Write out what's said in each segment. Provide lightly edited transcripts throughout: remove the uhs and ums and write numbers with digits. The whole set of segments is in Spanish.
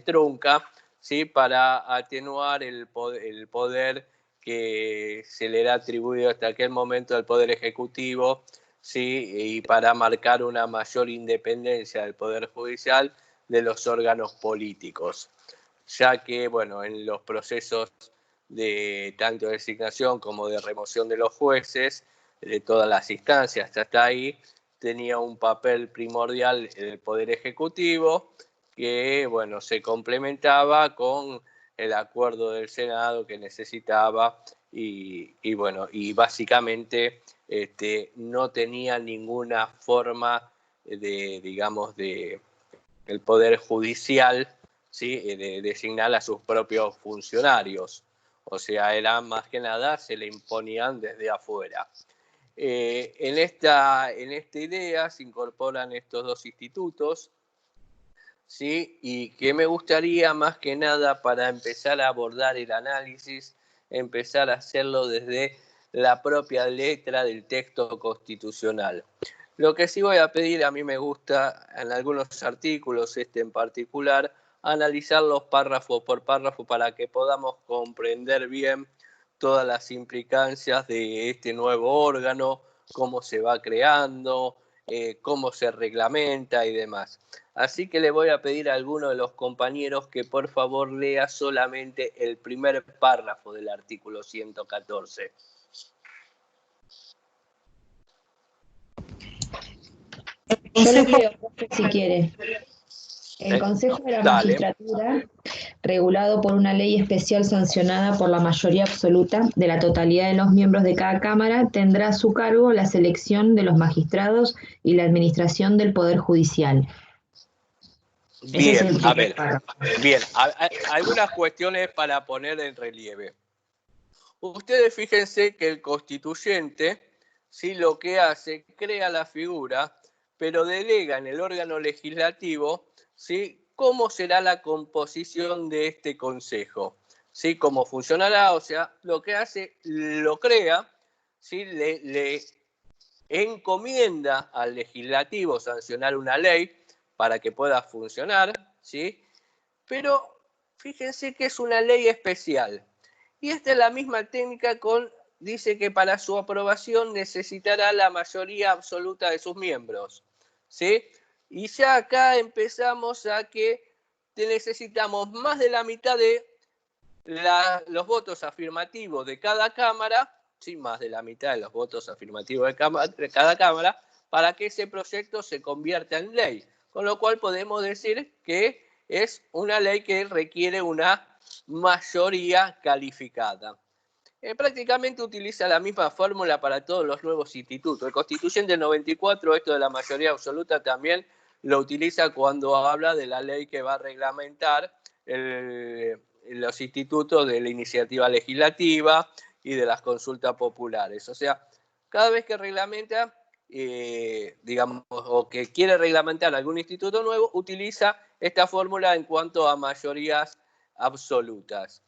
trunca, ¿sí? Para atenuar el poder que se le era atribuido hasta aquel momento al Poder Ejecutivo, ¿sí? Y para marcar una mayor independencia del Poder Judicial de los órganos políticos, ya que, bueno, en los procesos de tanto designación como de remoción de los jueces, de todas las instancias hasta ahí, tenía un papel primordial el Poder Ejecutivo, que, bueno, se complementaba con el acuerdo del Senado que necesitaba bueno, y básicamente no tenía ninguna forma digamos, el Poder Judicial, ¿sí? De designar a sus propios funcionarios. O sea, era más que nada, se le imponían desde afuera. En esta idea se incorporan estos dos institutos, ¿sí? Y que me gustaría más que nada, para empezar a abordar el análisis, empezar a hacerlo desde la propia letra del texto constitucional. Lo que sí voy a pedir, a mí me gusta en algunos artículos, en particular, analizarlos párrafo por párrafo para que podamos comprender bien todas las implicancias de este nuevo órgano, cómo se va creando, cómo se reglamenta y demás. Así que le voy a pedir a alguno de los compañeros que por favor lea solamente el primer párrafo del artículo 114. Yo les leo, si quiere. El Consejo de la Magistratura, regulado por una ley especial sancionada por la mayoría absoluta de la totalidad de los miembros de cada Cámara, tendrá a su cargo la selección de los magistrados y la administración del Poder Judicial. Bien, a ver, bien, algunas cuestiones para poner en relieve. Ustedes fíjense que el constituyente, ¿sí? Lo que hace, crea la figura, pero delega en el órgano legislativo, ¿sí? Cómo será la composición de este consejo, ¿sí? Cómo funcionará, o sea, lo que hace, lo crea, ¿sí? Le encomienda al legislativo sancionar una ley para que pueda funcionar, ¿sí? Pero fíjense que es una ley especial. Y esta es la misma técnica dice que para su aprobación necesitará la mayoría absoluta de sus miembros, ¿sí? Y ya acá empezamos a que necesitamos más de la mitad de los votos afirmativos de cada Cámara, ¿sí? Más de la mitad de los votos afirmativos de cada Cámara, para que ese proyecto se convierta en ley. Con lo cual podemos decir que es una ley que requiere una mayoría calificada. Prácticamente utiliza la misma fórmula para todos los nuevos institutos. El Constituyente del 94, esto de la mayoría absoluta, también lo utiliza cuando habla de la ley que va a reglamentar los institutos de la iniciativa legislativa y de las consultas populares. O sea, cada vez que reglamenta, digamos, o que quiere reglamentar algún instituto nuevo, utiliza esta fórmula en cuanto a mayorías absolutas.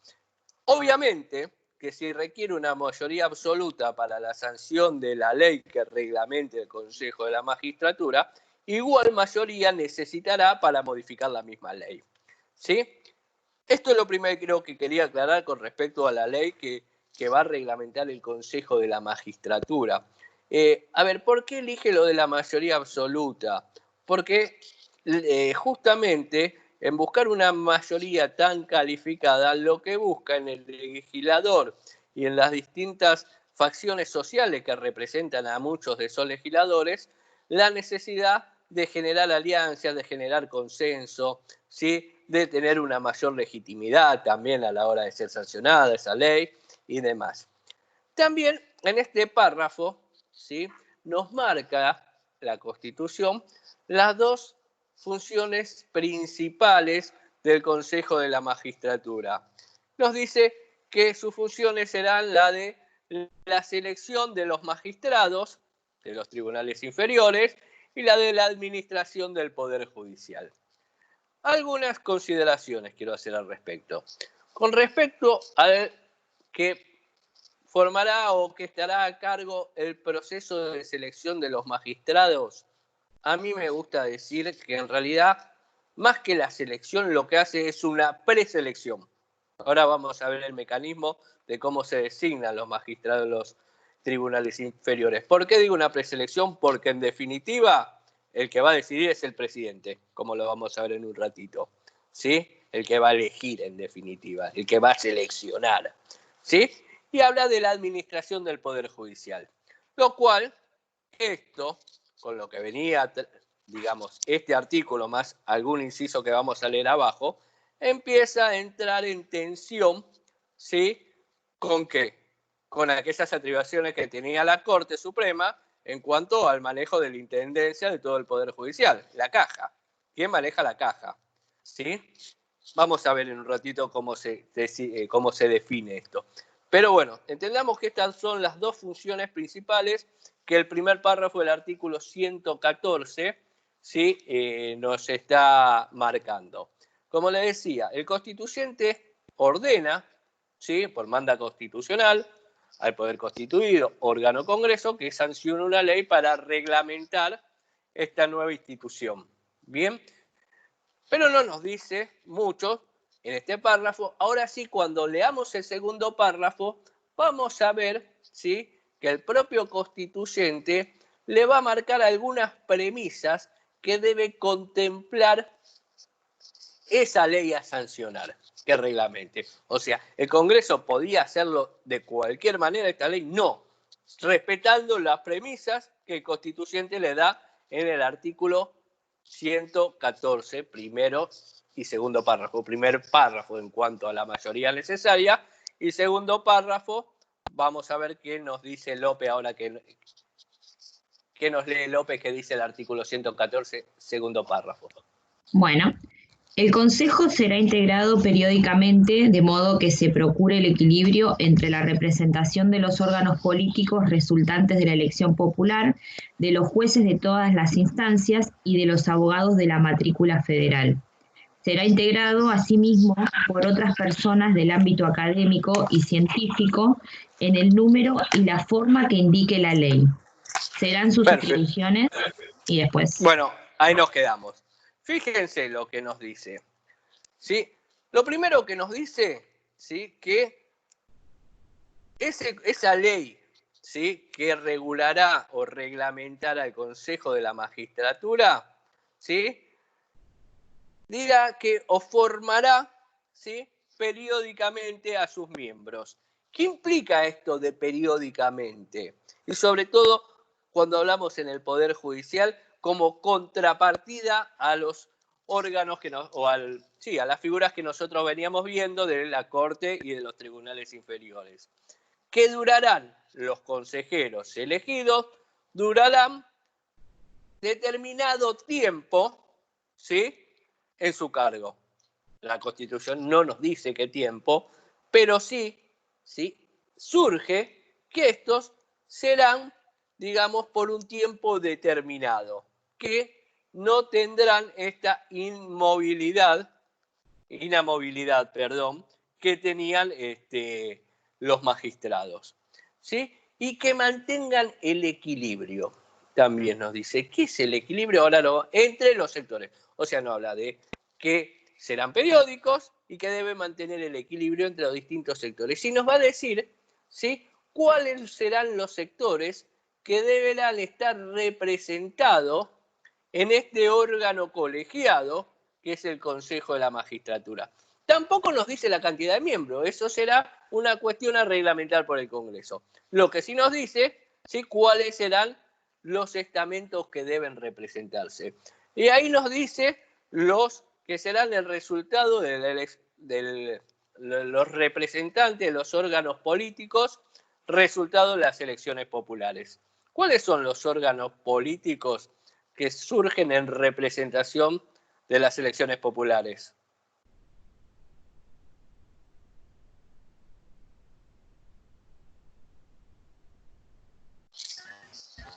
Obviamente que si requiere una mayoría absoluta para la sanción de la ley que reglamente el Consejo de la Magistratura, igual mayoría necesitará para modificar la misma ley, ¿sí? Esto es lo primero que quería aclarar con respecto a la ley que va a reglamentar el Consejo de la Magistratura. A ver, ¿por qué elige lo de la mayoría absoluta? Porque justamente en buscar una mayoría tan calificada, lo que busca en el legislador y en las distintas facciones sociales que representan a muchos de esos legisladores, la necesidad de generar alianzas, de generar consenso, ¿sí? De tener una mayor legitimidad también a la hora de ser sancionada esa ley y demás. También en este párrafo, ¿sí? Nos marca la Constitución las dos funciones principales del Consejo de la Magistratura. Nos dice que sus funciones serán la de la selección de los magistrados de los tribunales inferiores y la de la administración del Poder Judicial. Algunas consideraciones quiero hacer al respecto. Con respecto al que formará o que estará a cargo el proceso de selección de los magistrados, a mí me gusta decir que en realidad más que la selección, lo que hace es una preselección. Ahora vamos a ver el mecanismo de cómo se designan los magistrados de los tribunales inferiores. ¿Por qué digo una preselección? Porque en definitiva el que va a decidir es el presidente, como lo vamos a ver en un ratito, ¿sí? El que va a elegir en definitiva, el que va a seleccionar, ¿sí? Y habla de la administración del Poder Judicial, lo cual esto, con lo que venía, digamos, este artículo más algún inciso que vamos a leer abajo, empieza a entrar en tensión, ¿sí? ¿Con qué? Con aquellas atribuciones que tenía la Corte Suprema en cuanto al manejo de la intendencia de todo el Poder Judicial, la caja. ¿Quién maneja la caja? ¿Sí? Vamos a ver en un ratito cómo se define esto. Pero bueno, entendamos que estas son las dos funciones principales que el primer párrafo del artículo 114 ¿sí? Nos está marcando. Como le decía, el constituyente ordena, ¿sí? Por manda constitucional, al Poder Constituido, órgano Congreso, que sancione una ley para reglamentar esta nueva institución. Bien, pero no nos dice mucho en este párrafo. Ahora sí, cuando leamos el segundo párrafo, vamos a ver, ¿sí? Que el propio constituyente le va a marcar algunas premisas que debe contemplar esa ley a sancionar, que reglamente. O sea, el Congreso podía hacerlo de cualquier manera, esta ley no, respetando las premisas que el constituyente le da en el artículo 114, primero y segundo párrafo. Primer párrafo en cuanto a la mayoría necesaria y segundo párrafo, vamos a ver qué nos dice López ahora qué nos lee López que dice el artículo 114, segundo párrafo. Bueno, el Consejo será integrado periódicamente de modo que se procure el equilibrio entre la representación de los órganos políticos resultantes de la elección popular, de los jueces de todas las instancias y de los abogados de la matrícula federal. Será integrado asimismo por otras personas del ámbito académico y científico en el número y la forma que indique la ley. Serán sus atribuciones y después... Bueno, ahí nos quedamos. Fíjense lo que nos dice. ¿Sí? Lo primero que nos dice, ¿sí? Que esa ley, ¿sí? Que regulará o reglamentará el Consejo de la Magistratura, ¿sí? Dirá que o formará, ¿sí? Periódicamente a sus miembros. ¿Qué implica esto de periódicamente? Y sobre todo cuando hablamos en el Poder Judicial como contrapartida a los órganos a las figuras que nosotros veníamos viendo de la Corte y de los tribunales inferiores. ¿Qué durarán? Los consejeros elegidos durarán determinado tiempo, ¿sí? En su cargo. La Constitución no nos dice qué tiempo, pero sí surge que estos serán, digamos, por un tiempo determinado, que no tendrán esta inamovilidad, que tenían los magistrados, ¿sí? Y que mantengan el equilibrio. También nos dice, ¿qué es el equilibrio? Ahora entre los sectores. O sea, no habla de que serán periódicos y que debe mantener el equilibrio entre los distintos sectores. Y nos va a decir, ¿sí? Cuáles serán los sectores que deberán estar representados en este órgano colegiado que es el Consejo de la Magistratura. Tampoco nos dice la cantidad de miembros, eso será una cuestión a reglamentar por el Congreso. Lo que sí nos dice, ¿sí? Cuáles serán los estamentos que deben representarse. Y ahí nos dice los que serán el resultado de los representantes de los órganos políticos, resultado de las elecciones populares. ¿Cuáles son los órganos políticos que surgen en representación de las elecciones populares?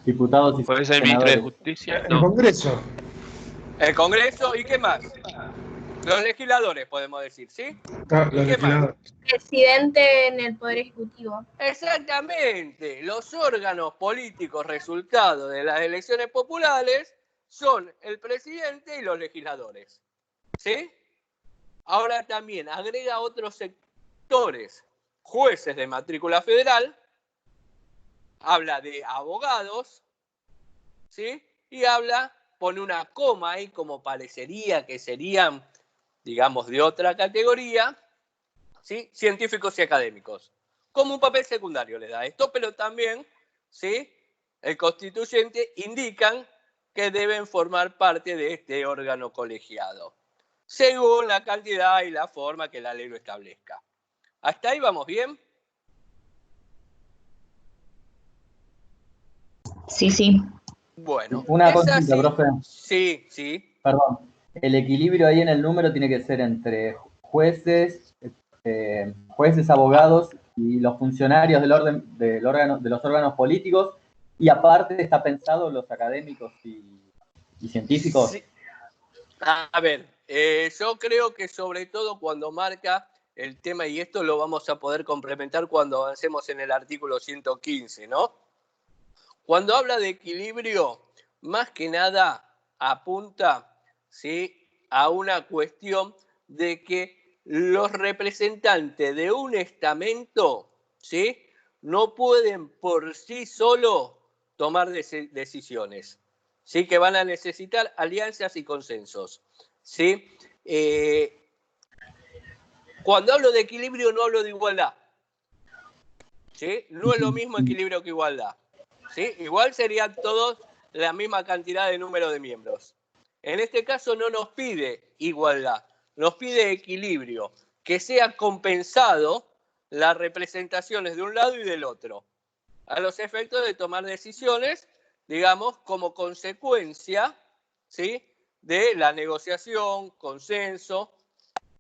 Diputados y ¿Puede ser el ministro de Justicia? No. El Congreso. El Congreso, ¿y qué más? Los legisladores, podemos decir, ¿sí? Los legisladores. Presidente en el Poder Ejecutivo. Exactamente. Los órganos políticos resultado de las elecciones populares son el presidente y los legisladores. ¿sí? Ahora también agrega otros sectores, jueces de matrícula federal, habla de abogados, ¿sí? Y pone una coma ahí como parecería que serían, digamos, de otra categoría, ¿sí? Científicos y académicos. Como un papel secundario le da esto, pero también, ¿sí? El constituyente indican que deben formar parte de este órgano colegiado, según la cantidad y la forma que la ley lo establezca. ¿Hasta ahí vamos bien? Sí, sí. Bueno, Una consulta, profe. Sí, sí. Perdón. El equilibrio ahí en el número tiene que ser entre jueces, abogados y los funcionarios de los órganos políticos, y aparte está pensado los académicos y científicos. Sí. A ver, yo creo que sobre todo cuando marca el tema, y esto lo vamos a poder complementar cuando avancemos en el artículo 115, ¿no? Cuando habla de equilibrio, más que nada apunta, ¿sí?, a una cuestión de que los representantes de un estamento, ¿sí?, no pueden por sí solos tomar decisiones, ¿sí?, que van a necesitar alianzas y consensos, ¿sí? Cuando hablo de equilibrio no hablo de igualdad, ¿sí? No es lo mismo equilibrio que igualdad, ¿sí? Igual serían todos la misma cantidad de número de miembros. En este caso no nos pide igualdad, nos pide equilibrio, que sea compensado las representaciones de un lado y del otro, a los efectos de tomar decisiones, digamos, como consecuencia, ¿sí?, de la negociación, consenso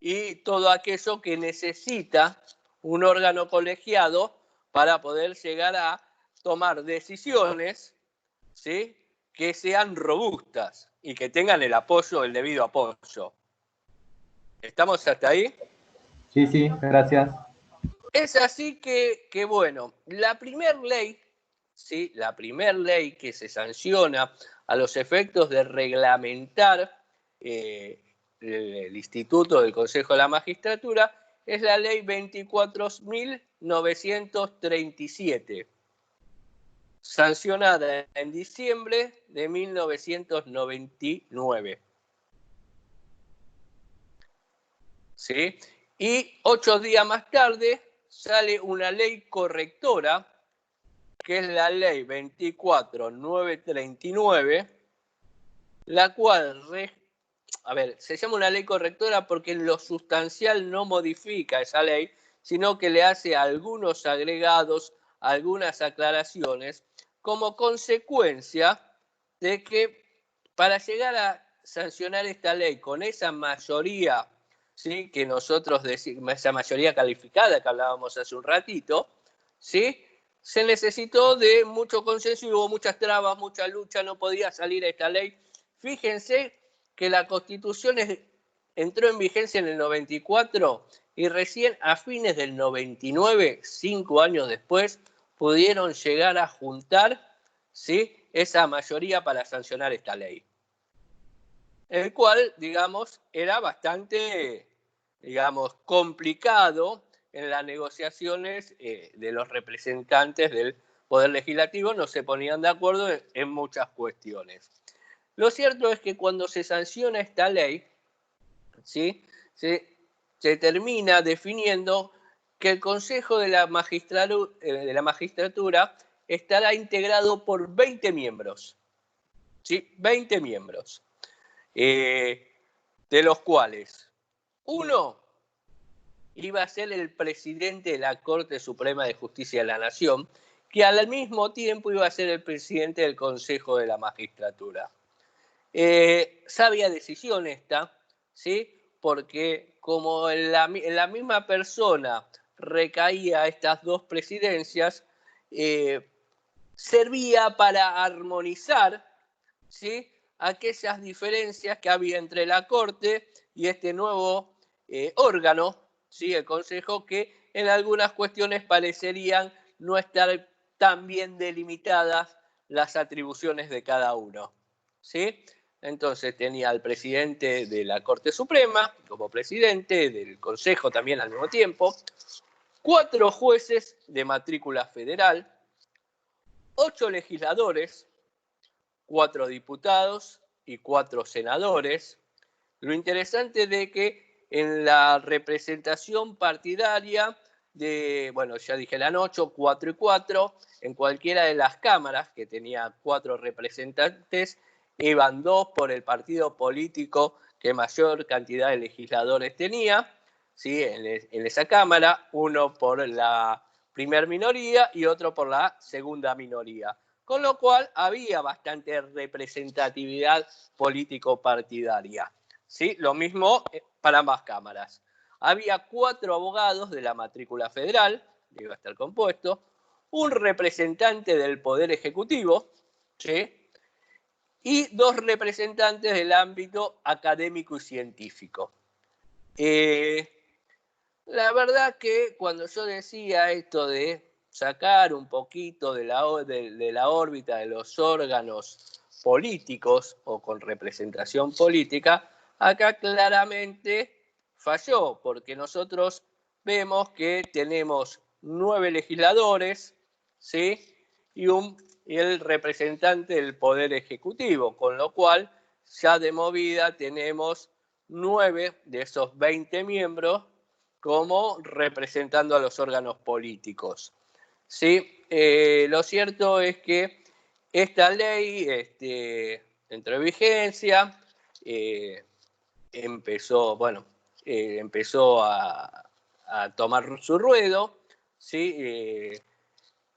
y todo aquello que necesita un órgano colegiado para poder llegar a tomar decisiones, ¿sí?, que sean robustas y que tengan el debido apoyo. ¿Estamos hasta ahí? Sí, sí, gracias. Es así que bueno, la primer ley, ¿sí?, la primer ley que se sanciona a los efectos de reglamentar el Instituto del Consejo de la Magistratura es la ley 24.937, sancionada en diciembre de 1999. ¿Sí? Y 8 días más tarde sale una ley correctora, que es la ley 24.939, la cual, se llama una ley correctora porque en lo sustancial no modifica esa ley, sino que le hace algunos agregados, algunas aclaraciones, como consecuencia de que para llegar a sancionar esta ley con esa mayoría, ¿sí?, que nosotros decimos, esa mayoría calificada que hablábamos hace un ratito, ¿sí?, se necesitó de mucho consenso y hubo muchas trabas, mucha lucha, no podía salir esta ley. Fíjense que la Constitución entró en vigencia en el 94 y recién a fines del 99, 5 años después, pudieron llegar a juntar, ¿sí?, esa mayoría para sancionar esta ley. El cual, digamos, era bastante, digamos, complicado en las negociaciones de los representantes del Poder Legislativo, no se ponían de acuerdo en muchas cuestiones. Lo cierto es que cuando se sanciona esta ley, ¿sí?, se termina definiendo que el Consejo de la Magistratura estará integrado por 20 miembros, ¿sí?, 20 miembros, de los cuales uno iba a ser el presidente de la Corte Suprema de Justicia de la Nación, que al mismo tiempo iba a ser el presidente del Consejo de la Magistratura. Sabia decisión esta, ¿sí?, porque como en la misma persona recaía estas dos presidencias, servía para armonizar, ¿sí?, aquellas diferencias que había entre la Corte y este nuevo órgano, ¿sí?, el Consejo, que en algunas cuestiones parecerían no estar tan bien delimitadas las atribuciones de cada uno, ¿sí? Entonces tenía al presidente de la Corte Suprema como presidente, del Consejo también al mismo tiempo, 4 jueces de matrícula federal, 8 legisladores, 4 diputados y 4 senadores. Lo interesante de que en la representación partidaria bueno, ya dije, eran 8, 4 y 4, en cualquiera de las cámaras, que tenía 4 representantes, iban 2 por el partido político que mayor cantidad de legisladores tenía, ¿sí? En esa cámara, 1 por la primer minoría y otro por la segunda minoría. Con lo cual había bastante representatividad político-partidaria, ¿sí? Lo mismo para ambas cámaras. Había 4 abogados de la matrícula federal, que iba a estar compuesto, un representante del Poder Ejecutivo, ¿sí? Y 2 representantes del ámbito académico y científico. La verdad que cuando yo decía esto de sacar un poquito de la órbita de los órganos políticos o con representación política, acá claramente falló, porque nosotros vemos que tenemos 9 legisladores, ¿sí? y el representante del Poder Ejecutivo, con lo cual ya de movida tenemos 9 de esos 20 miembros como representando a los órganos políticos. ¿Sí? Lo cierto es que esta ley entró en vigencia, empezó a tomar su ruedo, ¿sí?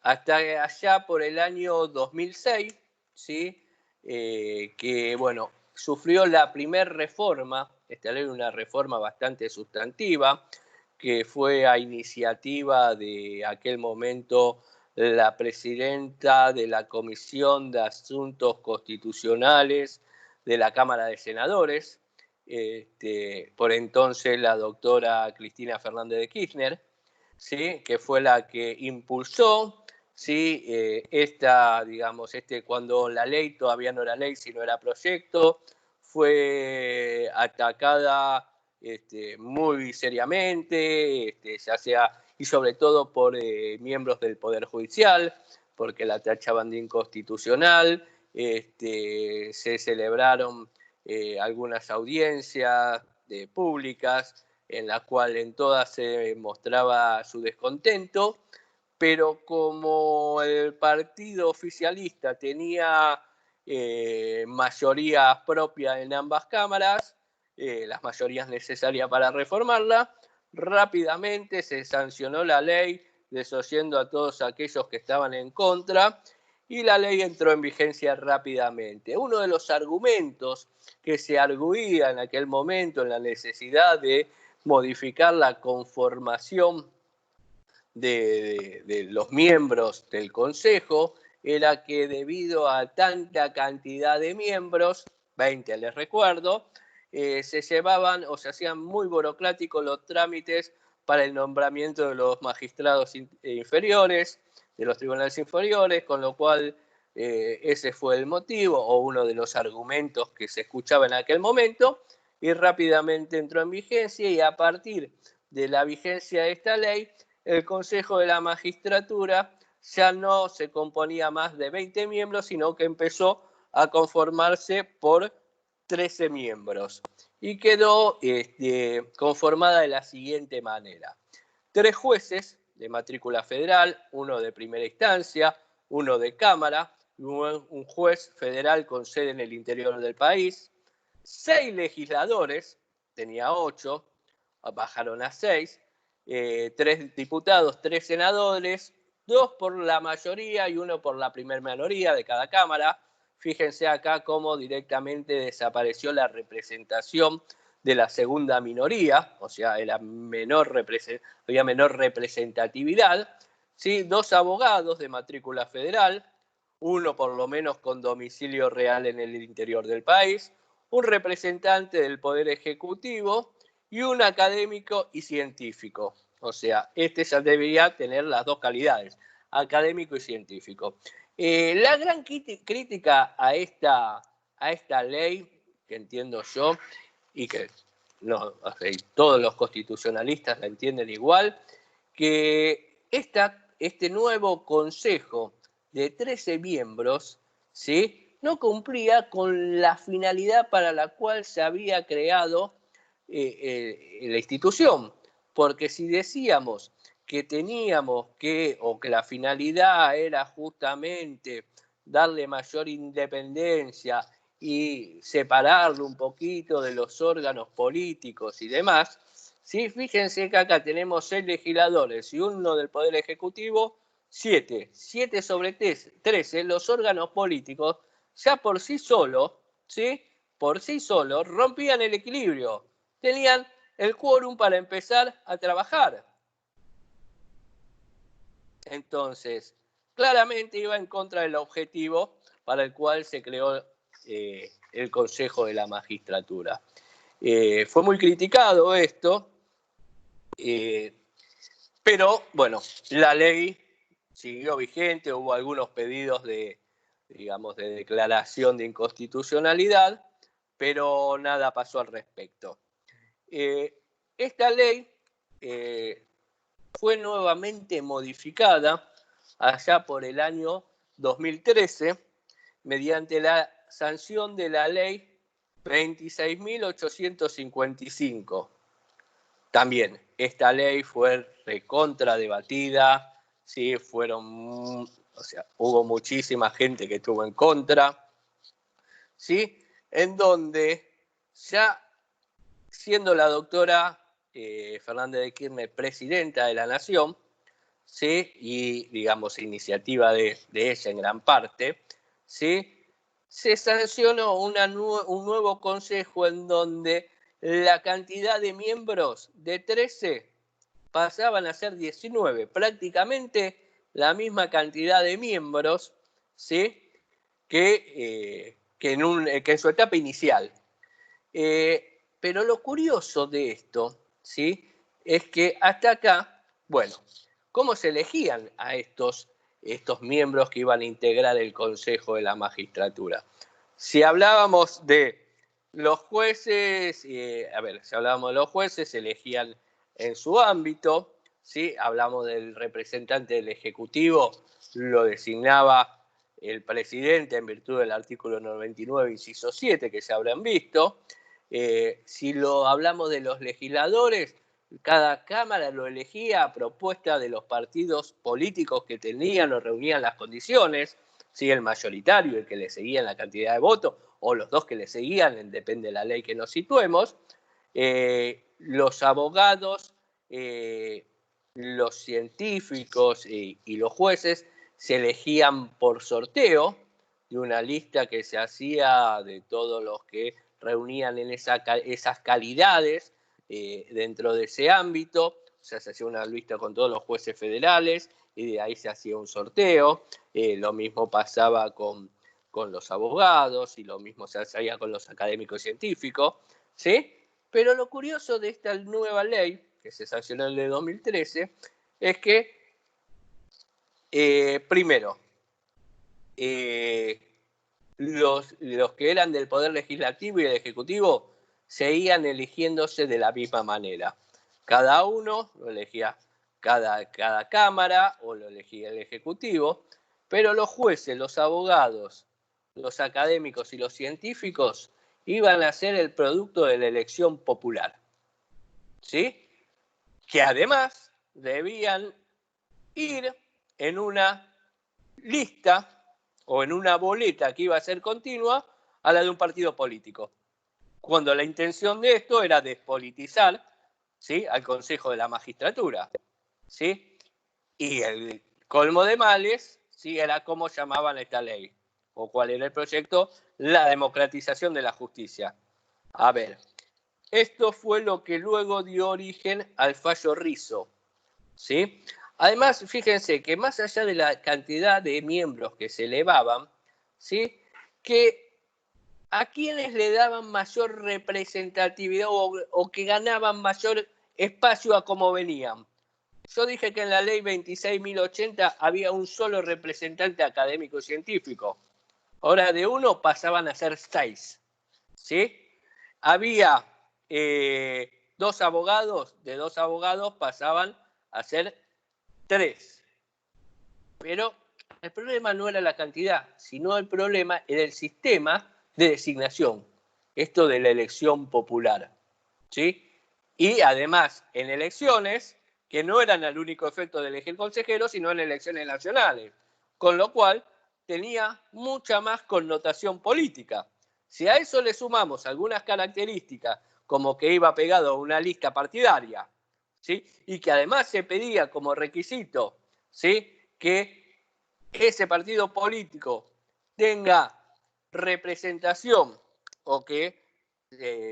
Hasta allá por el año 2006, ¿sí? Que bueno, sufrió la primera reforma, esta ley una reforma bastante sustantiva, que fue a iniciativa de aquel momento la presidenta de la Comisión de Asuntos Constitucionales de la Cámara de Senadores, por entonces la doctora Cristina Fernández de Kirchner, ¿sí? Que fue la que impulsó, ¿sí? Cuando la ley todavía no era ley, sino era proyecto, fue atacada muy seriamente, ya sea, y sobre todo por miembros del Poder Judicial, porque la tachaban de inconstitucional, se celebraron algunas audiencias públicas en las cuales en todas se mostraba su descontento, pero como el partido oficialista tenía mayoría propia en ambas cámaras, las mayorías necesarias para reformarla, rápidamente se sancionó la ley, desoyendo a todos aquellos que estaban en contra, y la ley entró en vigencia rápidamente. Uno de los argumentos que se arguía en aquel momento en la necesidad de modificar la conformación de los miembros del Consejo era que debido a tanta cantidad de miembros, 20 les recuerdo, se llevaban o se hacían muy burocráticos los trámites para el nombramiento de los magistrados inferiores, de los tribunales inferiores, con lo cual ese fue el motivo o uno de los argumentos que se escuchaba en aquel momento, y rápidamente entró en vigencia, y a partir de la vigencia de esta ley, el Consejo de la Magistratura ya no se componía más de 20 miembros, sino que empezó a conformarse por 13 miembros. Y quedó conformada de la siguiente manera: 3 jueces de matrícula federal, 1 de primera instancia, 1 de cámara, un juez federal con sede en el interior del país, 6 legisladores, tenía 8, bajaron a 6, 3 diputados, 3 senadores, 2 por la mayoría y 1 por la primera minoría de cada cámara. Fíjense acá cómo directamente desapareció la representación de la segunda minoría, o sea, había menor representatividad, ¿sí? 2 abogados de matrícula federal, 1 por lo menos con domicilio real en el interior del país, un representante del Poder Ejecutivo y un académico y científico. O sea, ya debería tener las 2 calidades, académico y científico. La gran crítica a a esta ley, que entiendo yo, y que no, todos los constitucionalistas la entienden igual, que este nuevo consejo de 13 miembros, ¿sí?, no cumplía con la finalidad para la cual se había creado la institución. Porque si decíamos que teníamos que, o que la finalidad era justamente darle mayor independencia y separarlo un poquito de los órganos políticos y demás, ¿sí? Fíjense que acá tenemos 6 legisladores y uno del Poder Ejecutivo, 7 sobre 13, los órganos políticos ya por sí solos, ¿sí?, por sí solos rompían el equilibrio, tenían el quórum para empezar a trabajar. Entonces, claramente iba en contra del objetivo para el cual se creó el Consejo de la Magistratura. Fue muy criticado esto, pero bueno, la ley siguió vigente, hubo algunos pedidos de declaración de inconstitucionalidad, pero nada pasó al respecto. Esta ley fue nuevamente modificada allá por el año 2013 mediante la sanción de la ley 26.855. También esta ley fue recontra debatida, ¿sí? Hubo muchísima gente que estuvo en contra, ¿sí?, en donde ya siendo la doctora Fernández de Kirchner presidenta de la Nación, ¿sí?, y digamos iniciativa de ella en gran parte, ¿sí?, se sancionó un nuevo consejo en donde la cantidad de miembros de 13 pasaban a ser 19, prácticamente la misma cantidad de miembros, ¿sí?, que en su etapa inicial. Pero lo curioso de esto, ¿sí?, es que hasta acá, bueno, ¿cómo se elegían a estos miembros que iban a integrar el Consejo de la Magistratura? Si hablábamos de los jueces, se elegían en su ámbito, ¿sí? Hablamos del representante del Ejecutivo, lo designaba el presidente en virtud del artículo 99, inciso 7, que se habrán visto. Si hablamos de los legisladores, cada Cámara lo elegía a propuesta de los partidos políticos que tenían o reunían las condiciones, ¿sí?, el mayoritario, el que le seguía en la cantidad de votos, o los dos que le seguían, depende de la ley que nos situemos. Los abogados, los científicos y los jueces se elegían por sorteo de una lista que se hacía de todos los que reunían en esas calidades dentro de ese ámbito. O sea, se hacía una lista con todos los jueces federales y de ahí se hacía un sorteo. Lo mismo pasaba con los abogados y lo mismo se hacía con los académicos científicos, ¿sí? Pero lo curioso de esta nueva ley, que se sancionó en el 2013, es que, primero, los que eran del Poder Legislativo y del Ejecutivo seguían eligiéndose de la misma manera. Cada uno lo elegía cada Cámara o lo elegía el Ejecutivo, pero los jueces, los abogados, los académicos y los científicos iban a ser el producto de la elección popular, ¿sí?, que además debían ir en una lista o en una boleta que iba a ser continua a la de un partido político, cuando la intención de esto era despolitizar, ¿sí?, al Consejo de la Magistratura, ¿sí? Y el colmo de males, ¿sí?, era cómo llamaban esta ley, o cuál era el proyecto, la democratización de la justicia. A ver, esto fue lo que luego dio origen al fallo Rizzo, ¿sí? Además, fíjense que más allá de la cantidad de miembros que se elevaban, ¿sí?, que a quienes le daban mayor representatividad o que ganaban mayor espacio a cómo venían. Yo dije que en la ley 26.080 había un solo representante académico científico. Ahora de 1 pasaban a ser 6, ¿sí? Había 2 abogados, de 2 abogados pasaban a ser 3. Pero el problema no era la cantidad, sino el problema era el sistema de designación, esto de la elección popular, ¿sí? Y además, en elecciones que no eran el único efecto de elegir consejeros, sino en elecciones nacionales, con lo cual tenía mucha más connotación política. Si a eso le sumamos algunas características, como que iba pegado a una lista partidaria, ¿sí? Y que además se pedía como requisito, ¿sí?, que ese partido político tenga representación o que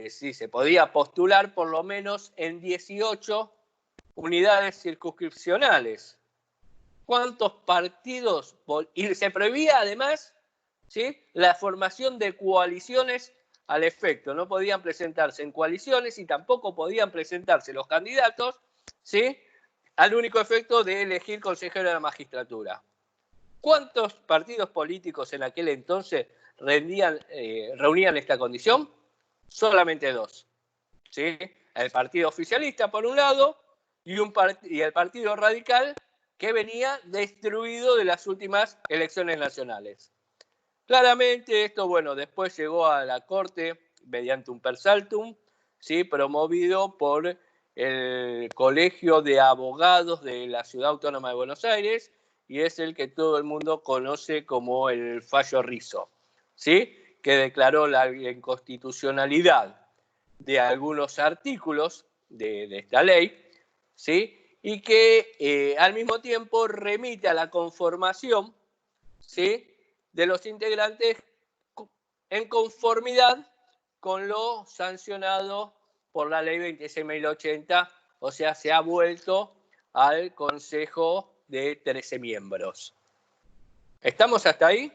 sí, se podía postular por lo menos en 18 unidades circunscripcionales. ¿Cuántos partidos? Y se prohibía además, ¿sí?, la formación de coaliciones al efecto. No podían presentarse en coaliciones y tampoco podían presentarse los candidatos, ¿sí?, al único efecto de elegir consejero de la magistratura. ¿Cuántos partidos políticos en aquel entonces reunían esta condición? Solamente 2. ¿Sí? El partido oficialista, por un lado, y el partido radical, que venía destruido de las últimas elecciones nacionales. Claramente esto, bueno, después llegó a la Corte mediante un per saltum, ¿sí?, promovido por el Colegio de Abogados de la Ciudad Autónoma de Buenos Aires, y es el que todo el mundo conoce como el fallo Rizzo, ¿sí?, que declaró la inconstitucionalidad de algunos artículos de esta ley, ¿sí?, y que al mismo tiempo remite a la conformación, ¿sí?, de los integrantes en conformidad con lo sancionado por la ley 26.080, o sea, se ha vuelto al Consejo de 13 miembros. ¿Estamos hasta ahí?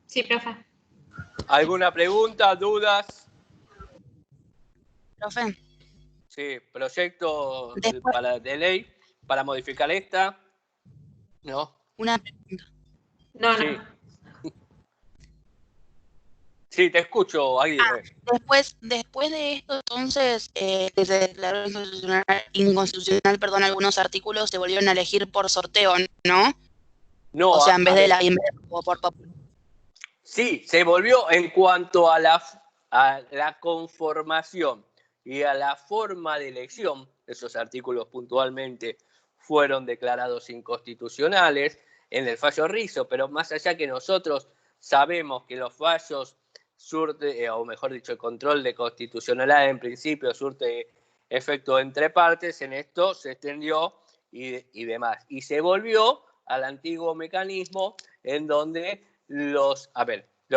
Sí, profe. ¿Alguna pregunta, dudas? Profe. Sí, proyecto Después, de ley para modificar esta. ¿No? una pregunta. No, Sí. no. Sí, te escucho, Aguirre. Después de esto, entonces, que se declaró inconstitucional, algunos artículos se volvieron a elegir por sorteo, ¿no? No, O sea, en vez de ver, por sí, se volvió en cuanto a la conformación y a la forma de elección. Esos artículos puntualmente fueron declarados inconstitucionales en el fallo Rizzo, pero más allá que nosotros sabemos que los fallos surte, o mejor dicho, el control de constitucionalidad en principio surte efecto entre partes, en esto se extendió y demás. Y se volvió al antiguo mecanismo en donde los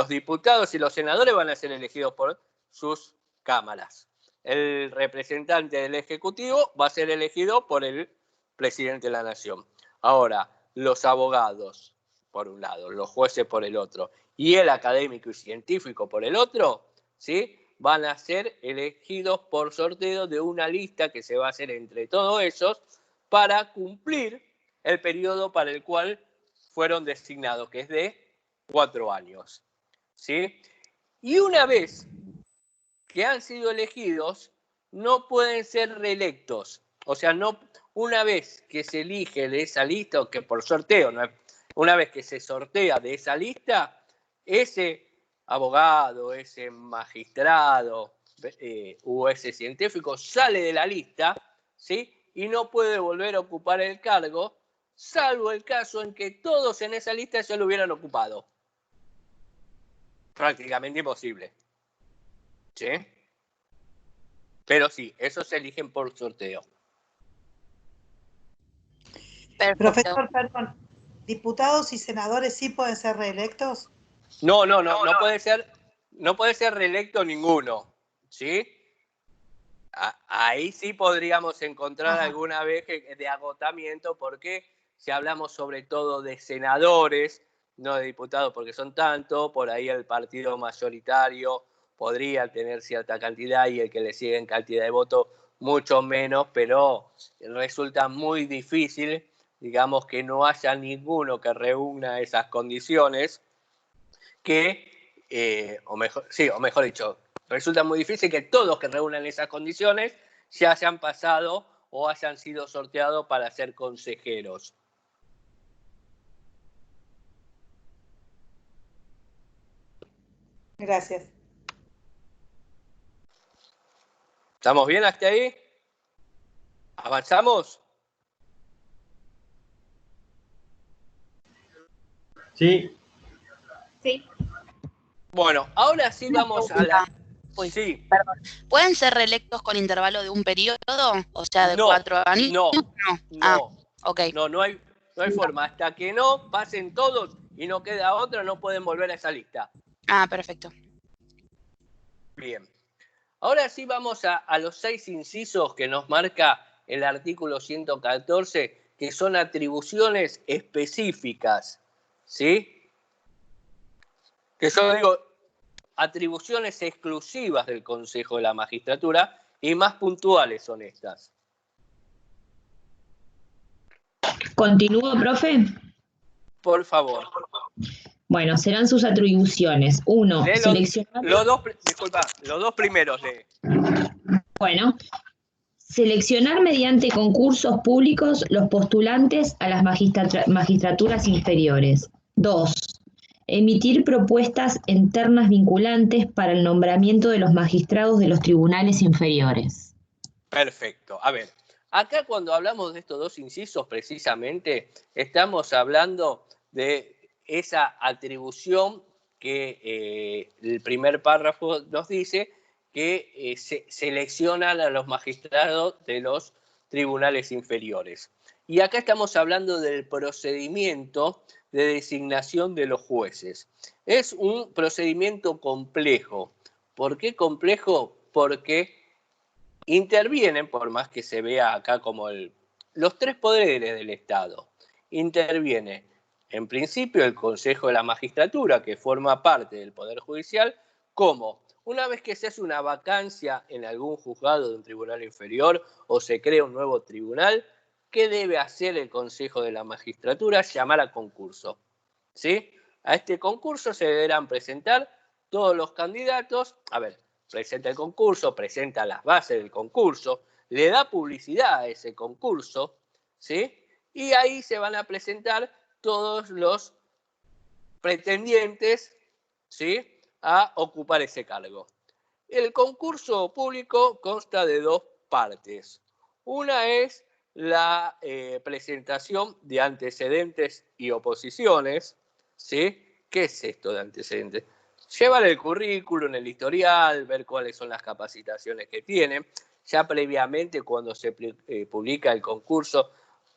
diputados y los senadores van a ser elegidos por sus cámaras. El representante del Ejecutivo va a ser elegido por el presidente de la Nación. Ahora, los abogados, por un lado, los jueces por el otro, y el académico y científico por el otro, ¿sí?, van a ser elegidos por sorteo de una lista que se va a hacer entre todos ellos para cumplir el periodo para el cual fueron designados, que es de 4 años. ¿Sí? Y una vez que han sido elegidos, no pueden ser reelectos. O sea, no, una vez que se elige de esa lista, o que por sorteo, ¿no? Una vez que se sortea de esa lista, ese abogado, ese magistrado o ese científico sale de la lista, ¿sí?, y no puede volver a ocupar el cargo, salvo el caso en que todos en esa lista ya lo hubieran ocupado. Prácticamente imposible. ¿Sí? Pero sí, esos se eligen por sorteo. Perfecto. Profesor, perdón, ¿diputados y senadores sí pueden ser reelectos? No puede ser reelecto ninguno. ¿Sí? Ahí sí podríamos encontrar alguna vez de agotamiento, porque si hablamos sobre todo de senadores, no de diputados porque son tantos, por ahí el partido mayoritario podría tener cierta cantidad y el que le sigue en cantidad de votos mucho menos, pero resulta muy difícil digamos, que no haya ninguno que reúna esas condiciones, o mejor dicho, resulta muy difícil que todos que reúnan esas condiciones ya hayan pasado o hayan sido sorteados para ser consejeros. Gracias. ¿Estamos bien hasta ahí? ¿Avanzamos? Sí. Sí. Bueno, ahora sí vamos a la... Uy, Sí. perdón. ¿Pueden ser reelectos con intervalo de un periodo? O sea, de No, 4 años. no, Ah, no. ok. No hay forma. Hasta que no pasen todos y no queda otro, no pueden volver a esa lista. Ah, perfecto. Bien. Ahora sí vamos a los 6 incisos que nos marca el artículo 114, que son atribuciones específicas, ¿sí? Que yo digo, atribuciones exclusivas del Consejo de la Magistratura y más puntuales son estas. ¿Continúo, profe? Por favor. Bueno, serán sus atribuciones. 1, seleccionar. Los dos primeros de... Bueno, seleccionar mediante concursos públicos los postulantes a las magistraturas inferiores. 2, emitir propuestas internas vinculantes para el nombramiento de los magistrados de los tribunales inferiores. Perfecto. A ver, acá cuando hablamos de estos dos incisos, precisamente, estamos hablando de esa atribución que el primer párrafo nos dice que se seleccionan a los magistrados de los tribunales inferiores. Y acá estamos hablando del procedimiento de designación de los jueces. Es un procedimiento complejo. ¿Por qué complejo? Porque intervienen, por más que se vea acá como los 3 poderes del Estado. Interviene, en principio, el Consejo de la Magistratura, que forma parte del Poder Judicial, como una vez que se hace una vacancia en algún juzgado de un tribunal inferior o se crea un nuevo tribunal, ¿qué debe hacer el Consejo de la Magistratura? Llamar a concurso. ¿Sí? A este concurso se deberán presentar todos los candidatos. A ver, presenta el concurso, presenta las bases del concurso, le da publicidad a ese concurso, ¿sí? Y ahí se van a presentar todos los pretendientes, ¿sí?, a ocupar ese cargo. El concurso público consta de 2 partes. Una es la presentación de antecedentes y oposiciones, ¿sí? ¿Qué es esto de antecedentes? Llevar el currículum, el historial, ver cuáles son las capacitaciones que tienen. Ya previamente, cuando se publica el concurso,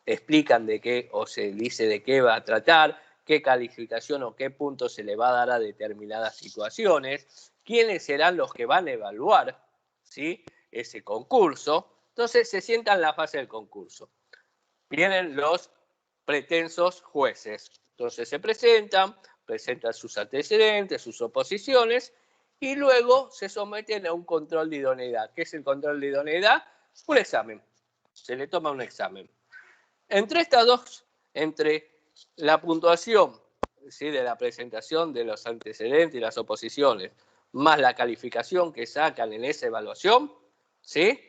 explican de qué o se dice de qué va a tratar, qué calificación o qué punto se le va a dar a determinadas situaciones, quiénes serán los que van a evaluar, ¿sí?, ese concurso. Entonces se sientan en la fase del concurso. Vienen los pretensos jueces. Entonces se presentan sus antecedentes, sus oposiciones, y luego se someten a un control de idoneidad. ¿Qué es el control de idoneidad? Un examen. Se le toma un examen. Entre estas dos, entre la puntuación, ¿sí?, de la presentación de los antecedentes y las oposiciones, más la calificación que sacan en esa evaluación, ¿sí?,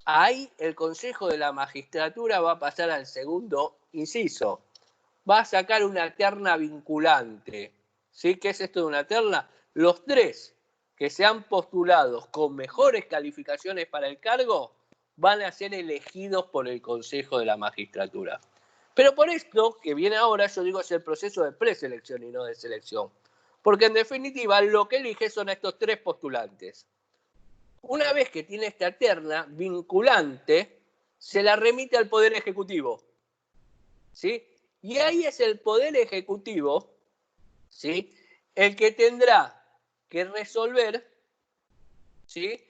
ahí el Consejo de la Magistratura va a pasar al segundo inciso. Va a sacar una terna vinculante. ¿Sí? ¿Qué es esto de una terna? Los 3 que se han postulado con mejores calificaciones para el cargo van a ser elegidos por el Consejo de la Magistratura. Pero por esto que viene ahora, yo digo, es el proceso de preselección y no de selección. Porque en definitiva lo que elige son a estos 3 postulantes. Una vez que tiene esta terna vinculante, se la remite al Poder Ejecutivo, ¿sí? Y ahí es el Poder Ejecutivo, ¿sí?, el que tendrá que resolver, ¿sí?,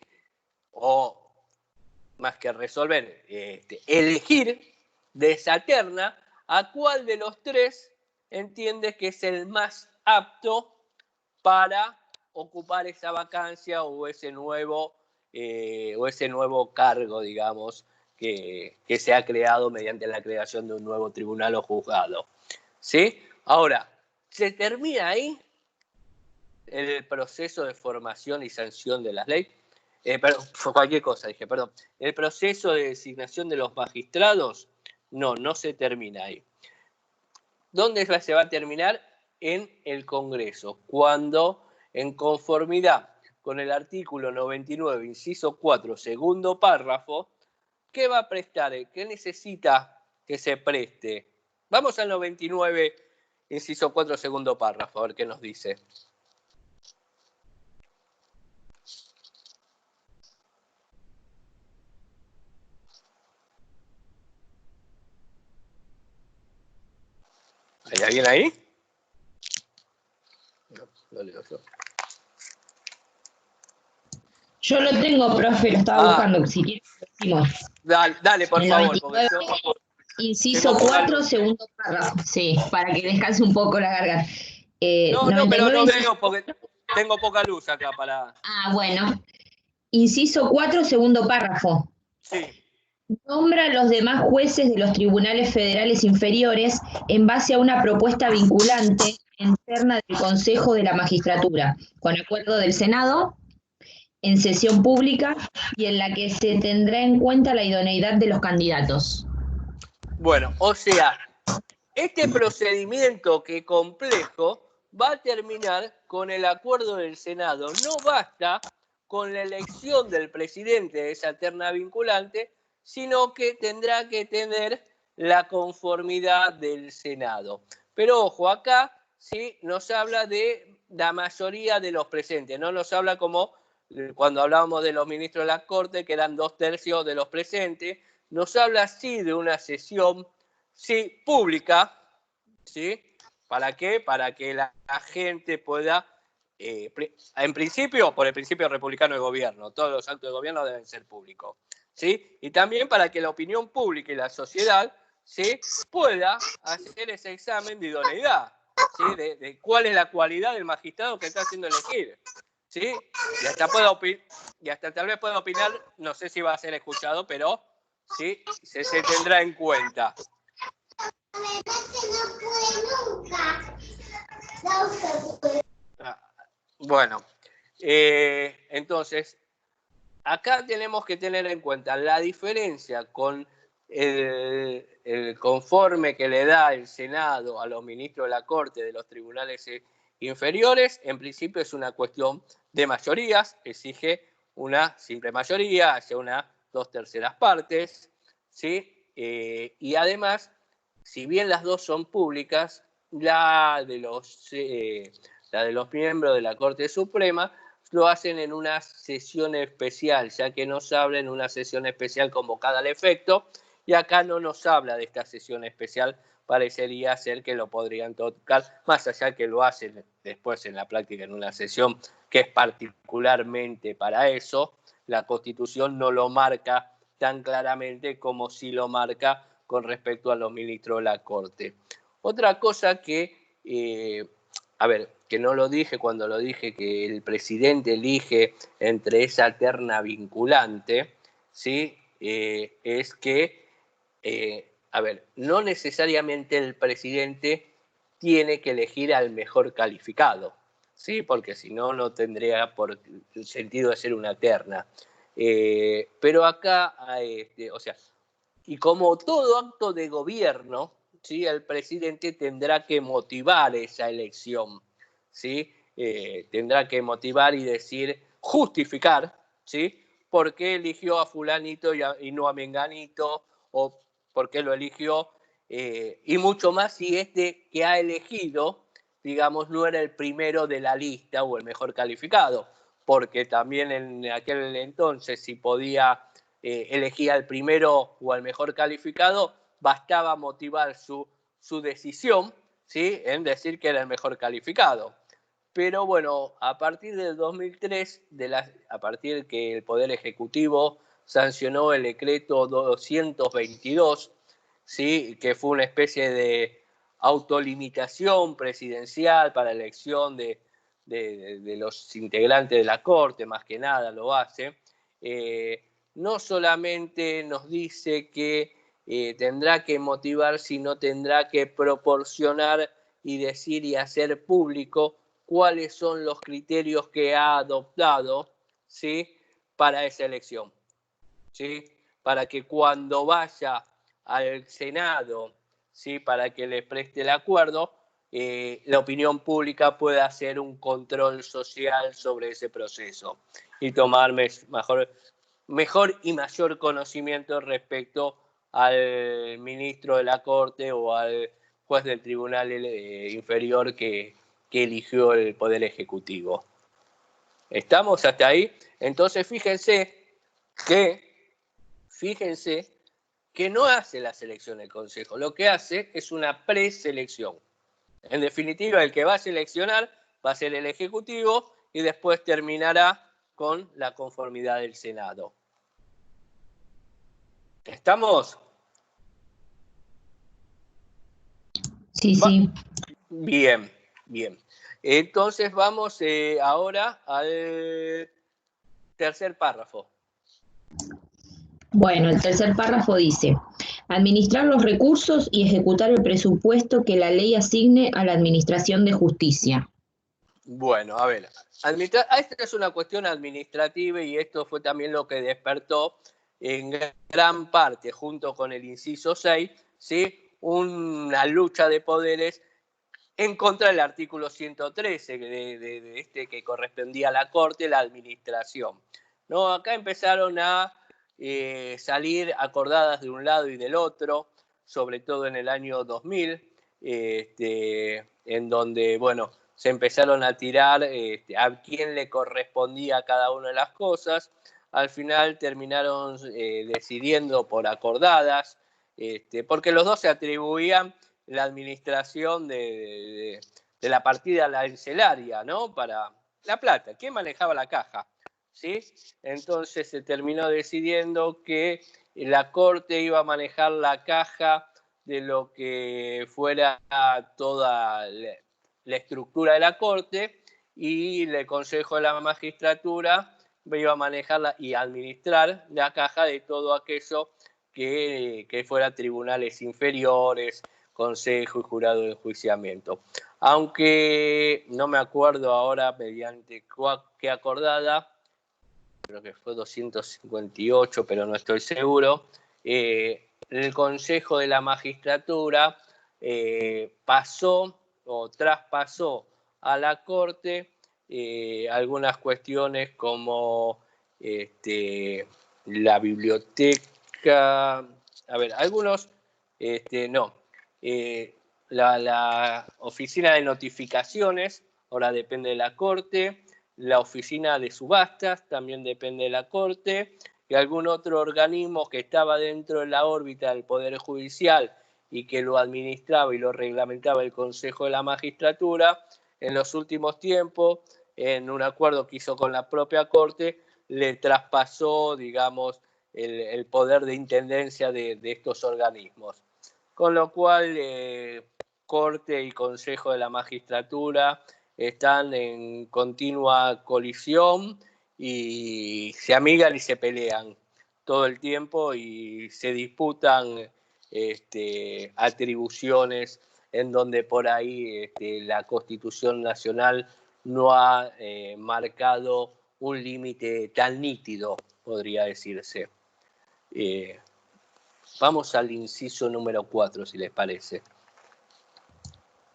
o más que resolver, elegir de esa terna a cuál de los 3 entiende que es el más apto para ocupar esa vacancia o ese nuevo cargo, digamos, que se ha creado mediante la creación de un nuevo tribunal o juzgado. ¿Sí? Ahora, ¿se termina ahí el proceso de formación y sanción de las leyes? Perdón, cualquier cosa dije, perdón. El proceso de designación de los magistrados, no se termina ahí. ¿Dónde se va a terminar? En el Congreso, cuando, en conformidad con el artículo 99, inciso 4, segundo párrafo, ¿qué va a prestar? ¿Qué necesita que se preste? Vamos al 99, inciso 4, segundo párrafo, a ver qué nos dice. ¿Hay alguien ahí? No, lo leo yo. Yo lo tengo, profe, lo estaba buscando. Si quieres, lo decimos. Dale, por El favor. 99, Porque yo inciso tengo poca 4, luz. segundo párrafo. Sí, para que descanse un poco la garganta. No, pero no 99, veo porque tengo poca luz acá para... Ah, bueno. Inciso 4, segundo párrafo. Sí. Nombra a los demás jueces de los tribunales federales inferiores en base a una propuesta vinculante interna del Consejo de la Magistratura, con acuerdo del Senado, en sesión pública y en la que se tendrá en cuenta la idoneidad de los candidatos. Bueno, o sea, este procedimiento que complejo va a terminar con el acuerdo del Senado. No basta con la elección del presidente de esa terna vinculante, sino que tendrá que tener la conformidad del Senado. Pero ojo, acá sí nos habla de la mayoría de los presentes, no nos habla como cuando hablábamos de los ministros de la Corte, que eran 2/3 de los presentes, nos habla sí de una sesión pública, ¿sí? ¿Para qué? Para que la gente pueda, en principio, por el principio republicano de gobierno, todos los actos de gobierno deben ser públicos, ¿sí? Y también para que la opinión pública y la sociedad, ¿sí?, pueda hacer ese examen de idoneidad, ¿sí? De cuál es la cualidad del magistrado que está haciendo elegir, ¿sí? Y hasta tal vez pueda opinar, no sé si va a ser escuchado, pero sí, se tendrá en cuenta. Bueno, entonces, acá tenemos que tener en cuenta la diferencia con el conforme que le da el Senado a los ministros de la Corte de los tribunales inferiores. En principio es una cuestión de mayorías, exige una simple mayoría, hacia unas 2/3 partes, ¿sí? Y además, si bien las dos son públicas, la de los miembros de la Corte Suprema lo hacen en una sesión especial, ya que nos habla en una sesión especial convocada al efecto, y acá no nos habla de esta sesión especial, parecería ser que lo podrían tocar, más allá que lo hacen después en la práctica en una sesión que es particularmente para eso. La Constitución no lo marca tan claramente como si lo marca con respecto a los ministros de la Corte. Otra cosa que, que no lo dije cuando lo dije que el presidente elige entre esa terna vinculante, ¿sí? Es que, no necesariamente el presidente tiene que elegir al mejor calificado, ¿sí? Porque si no, no tendría por el sentido de ser una terna. Pero acá, y como todo acto de gobierno, ¿sí?, el presidente tendrá que motivar esa elección, ¿sí? Tendrá que motivar y decir, justificar, ¿sí?, por qué eligió a fulanito y no a menganito, o por qué lo eligió, y mucho más si este que ha elegido, digamos, no era el primero de la lista o el mejor calificado, porque también en aquel entonces si podía elegir al primero o al mejor calificado, bastaba motivar su decisión, ¿sí?, en decir que era el mejor calificado. Pero bueno, a partir del 2003, a partir que el Poder Ejecutivo sancionó el decreto 222, ¿sí?, que fue una especie de autolimitación presidencial para la elección de los integrantes de la Corte, más que nada lo hace, no solamente nos dice que tendrá que motivar, sino tendrá que proporcionar y decir y hacer público cuáles son los criterios que ha adoptado, ¿sí?, para esa elección, ¿sí?, para que cuando vaya al Senado, ¿sí?, para que le preste el acuerdo, la opinión pública pueda hacer un control social sobre ese proceso y tomar mejor y mayor conocimiento respecto al ministro de la Corte o al juez del Tribunal Inferior que eligió el Poder Ejecutivo. ¿Estamos hasta ahí? Entonces fíjense que no hace la selección el Consejo, lo que hace es una preselección. En definitiva, el que va a seleccionar va a ser el Ejecutivo y después terminará con la conformidad del Senado. ¿Estamos? Sí, sí. Bien, bien. Entonces vamos ahora al tercer párrafo. Bueno, el tercer párrafo dice, administrar los recursos y ejecutar el presupuesto que la ley asigne a la Administración de Justicia. Bueno, a ver, esta es una cuestión administrativa y esto fue también lo que despertó en gran parte, junto con el inciso 6, ¿sí?, una lucha de poderes en contra del artículo 113 de este que correspondía a la Corte, la administración. ¿No? Acá empezaron a salir acordadas de un lado y del otro, sobre todo en el año 2000, en donde, bueno, se empezaron a tirar a quién le correspondía cada una de las cosas. Al final terminaron decidiendo por acordadas, porque los dos se atribuían la administración de la partida arancelaria, ¿no?, para la plata. ¿Quién manejaba la caja? ¿Sí? Entonces se terminó decidiendo que la Corte iba a manejar la caja de lo que fuera toda la estructura de la Corte y el Consejo de la Magistratura iba a manejar y administrar la caja de todo aquello que fuera tribunales inferiores, consejo y jurado de enjuiciamiento. Aunque no me acuerdo ahora mediante qué acordada, creo que fue 258, pero no estoy seguro, el Consejo de la Magistratura pasó o traspasó a la Corte algunas cuestiones como la biblioteca, a ver, algunos, la oficina de notificaciones ahora depende de la Corte, la oficina de subastas también depende de la Corte, y algún otro organismo que estaba dentro de la órbita del Poder Judicial y que lo administraba y lo reglamentaba el Consejo de la Magistratura, en los últimos tiempos, en un acuerdo que hizo con la propia Corte, le traspasó, digamos, el poder de intendencia de estos organismos. Con lo cual, Corte y Consejo de la Magistratura están en continua colisión y se amigan y se pelean todo el tiempo y se disputan atribuciones en donde por ahí la Constitución Nacional no ha marcado un límite tan nítido, podría decirse. Vamos al inciso número 4, si les parece.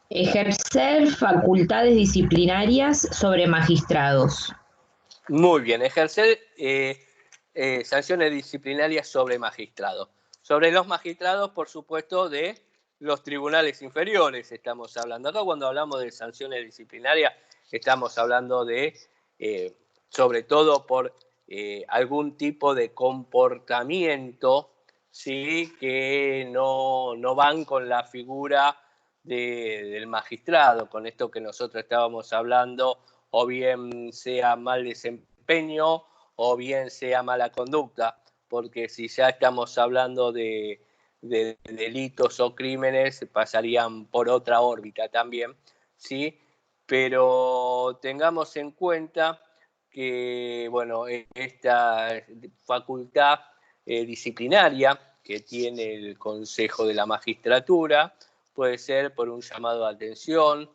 Ejercer facultades disciplinarias sobre magistrados. Muy bien, ejercer sanciones disciplinarias sobre magistrados. Sobre los magistrados, por supuesto, de los tribunales inferiores estamos hablando. Acá cuando hablamos de sanciones disciplinarias estamos hablando de, sobre todo por algún tipo de comportamiento, ¿sí?, que no van con la figura del magistrado, con esto que nosotros estábamos hablando, o bien sea mal desempeño o bien sea mala conducta, porque si ya estamos hablando de delitos o crímenes, pasarían por otra órbita también, ¿sí? Pero tengamos en cuenta que, bueno, esta facultad disciplinaria que tiene el Consejo de la Magistratura puede ser por un llamado de atención,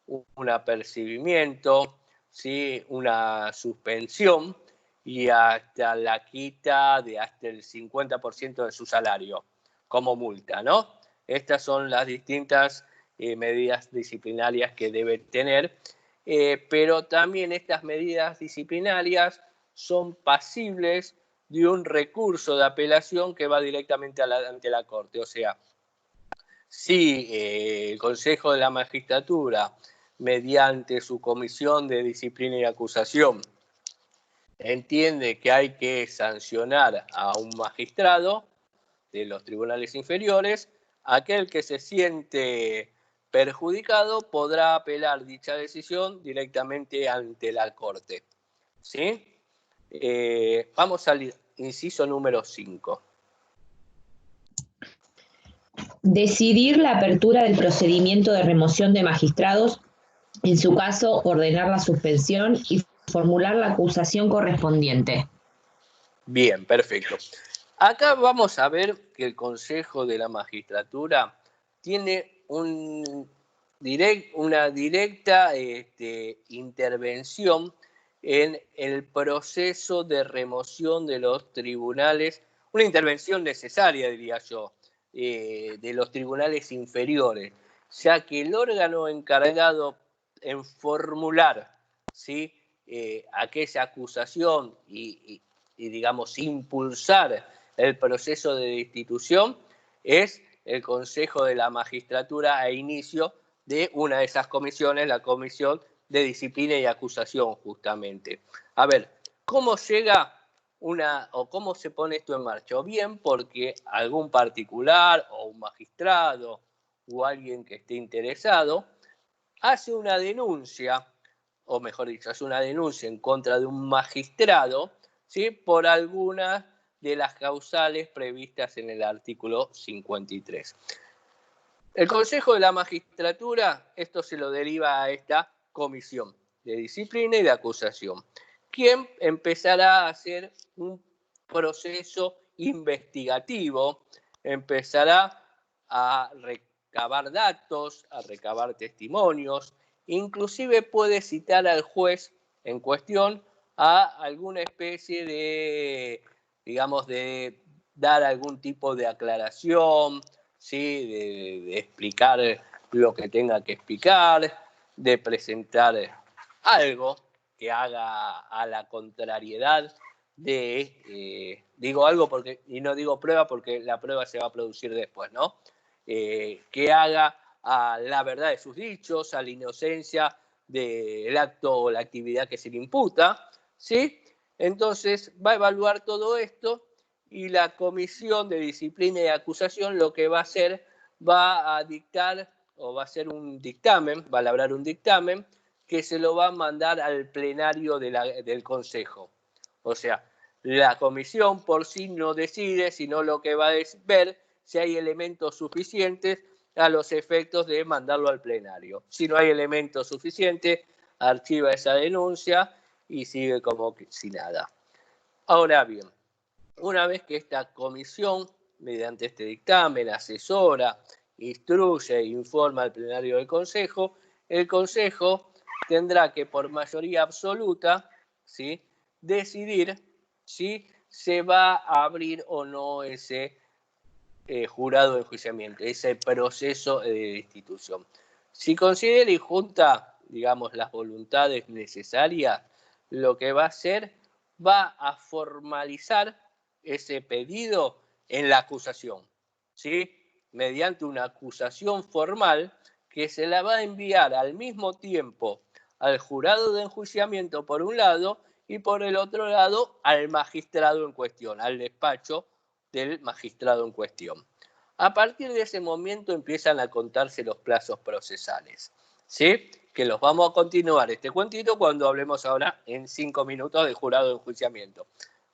un apercibimiento, ¿sí? Una suspensión y hasta la quita de hasta el 50% de su salario como multa, ¿no? Estas son las distintas medidas disciplinarias que debe tener, pero también estas medidas disciplinarias son pasibles de un recurso de apelación que va directamente ante la Corte. O sea, si el Consejo de la Magistratura, mediante su Comisión de Disciplina y Acusación, entiende que hay que sancionar a un magistrado de los tribunales inferiores, aquel que se siente perjudicado podrá apelar dicha decisión directamente ante la Corte. ¿Sí? Vamos al inciso número 5. Decidir la apertura del procedimiento de remoción de magistrados, en su caso, ordenar la suspensión y formular la acusación correspondiente. Bien, perfecto. Acá vamos a ver que el Consejo de la Magistratura tiene una directa intervención en el proceso de remoción de los tribunales, una intervención necesaria, diría yo, de los tribunales inferiores, ya que el órgano encargado en formular, ¿sí?, aquella acusación y digamos, impulsar el proceso de destitución es el Consejo de la Magistratura a inicio de una de esas comisiones, la Comisión de Disciplina y Acusación, justamente. A ver, ¿cómo llega cómo se pone esto en marcha? O bien porque algún particular o un magistrado o alguien que esté interesado hace una denuncia, o mejor dicho, hace una denuncia en contra de un magistrado, ¿sí?, por algunas de las causales previstas en el artículo 53. El Consejo de la Magistratura, esto se lo deriva a esta Comisión de Disciplina y de Acusación, quien empezará a hacer un proceso investigativo, empezará a recabar datos, a recabar testimonios, inclusive puede citar al juez en cuestión a alguna especie de, digamos, de dar algún tipo de aclaración, ¿sí?, de explicar lo que tenga que explicar, de presentar algo que haga a la contrariedad de, digo algo porque, y no digo prueba porque la prueba se va a producir después, ¿no? Que haga a la verdad de sus dichos, a la inocencia del acto o la actividad que se le imputa, ¿sí? Entonces va a evaluar todo esto y la Comisión de Disciplina y Acusación lo que va a hacer, va a dictar o va a hacer un dictamen, va a elaborar un dictamen que se lo va a mandar al plenario del Consejo. O sea, la comisión por sí no decide, sino lo que va a ver si hay elementos suficientes a los efectos de mandarlo al plenario. Si no hay elementos suficientes, archiva esa denuncia y sigue como si nada. Ahora bien, una vez que esta comisión, mediante este dictamen, asesora, instruye e informa al plenario del Consejo, el Consejo tendrá que, por mayoría absoluta, ¿sí?, decidir si se va a abrir o no ese jurado de enjuiciamiento, ese proceso de destitución. Si considera y junta, digamos, las voluntades necesarias, lo que va a hacer, va a formalizar ese pedido en la acusación, ¿sí?, mediante una acusación formal que se la va a enviar al mismo tiempo al jurado de enjuiciamiento por un lado y por el otro lado al magistrado en cuestión, al despacho del magistrado en cuestión. A partir de ese momento empiezan a contarse los plazos procesales, ¿sí?, que los vamos a continuar este cuentito cuando hablemos ahora en 5 minutos del jurado de enjuiciamiento.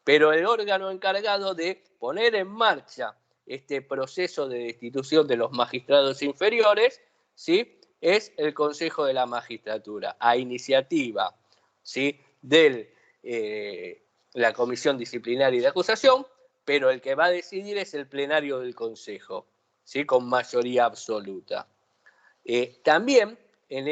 Pero el órgano encargado de poner en marcha este proceso de destitución de los magistrados inferiores, ¿sí?, es el Consejo de la Magistratura, a iniciativa, ¿sí?, del la comisión disciplinaria y de acusación, pero el que va a decidir es el plenario del Consejo, ¿sí? Con mayoría absoluta. También en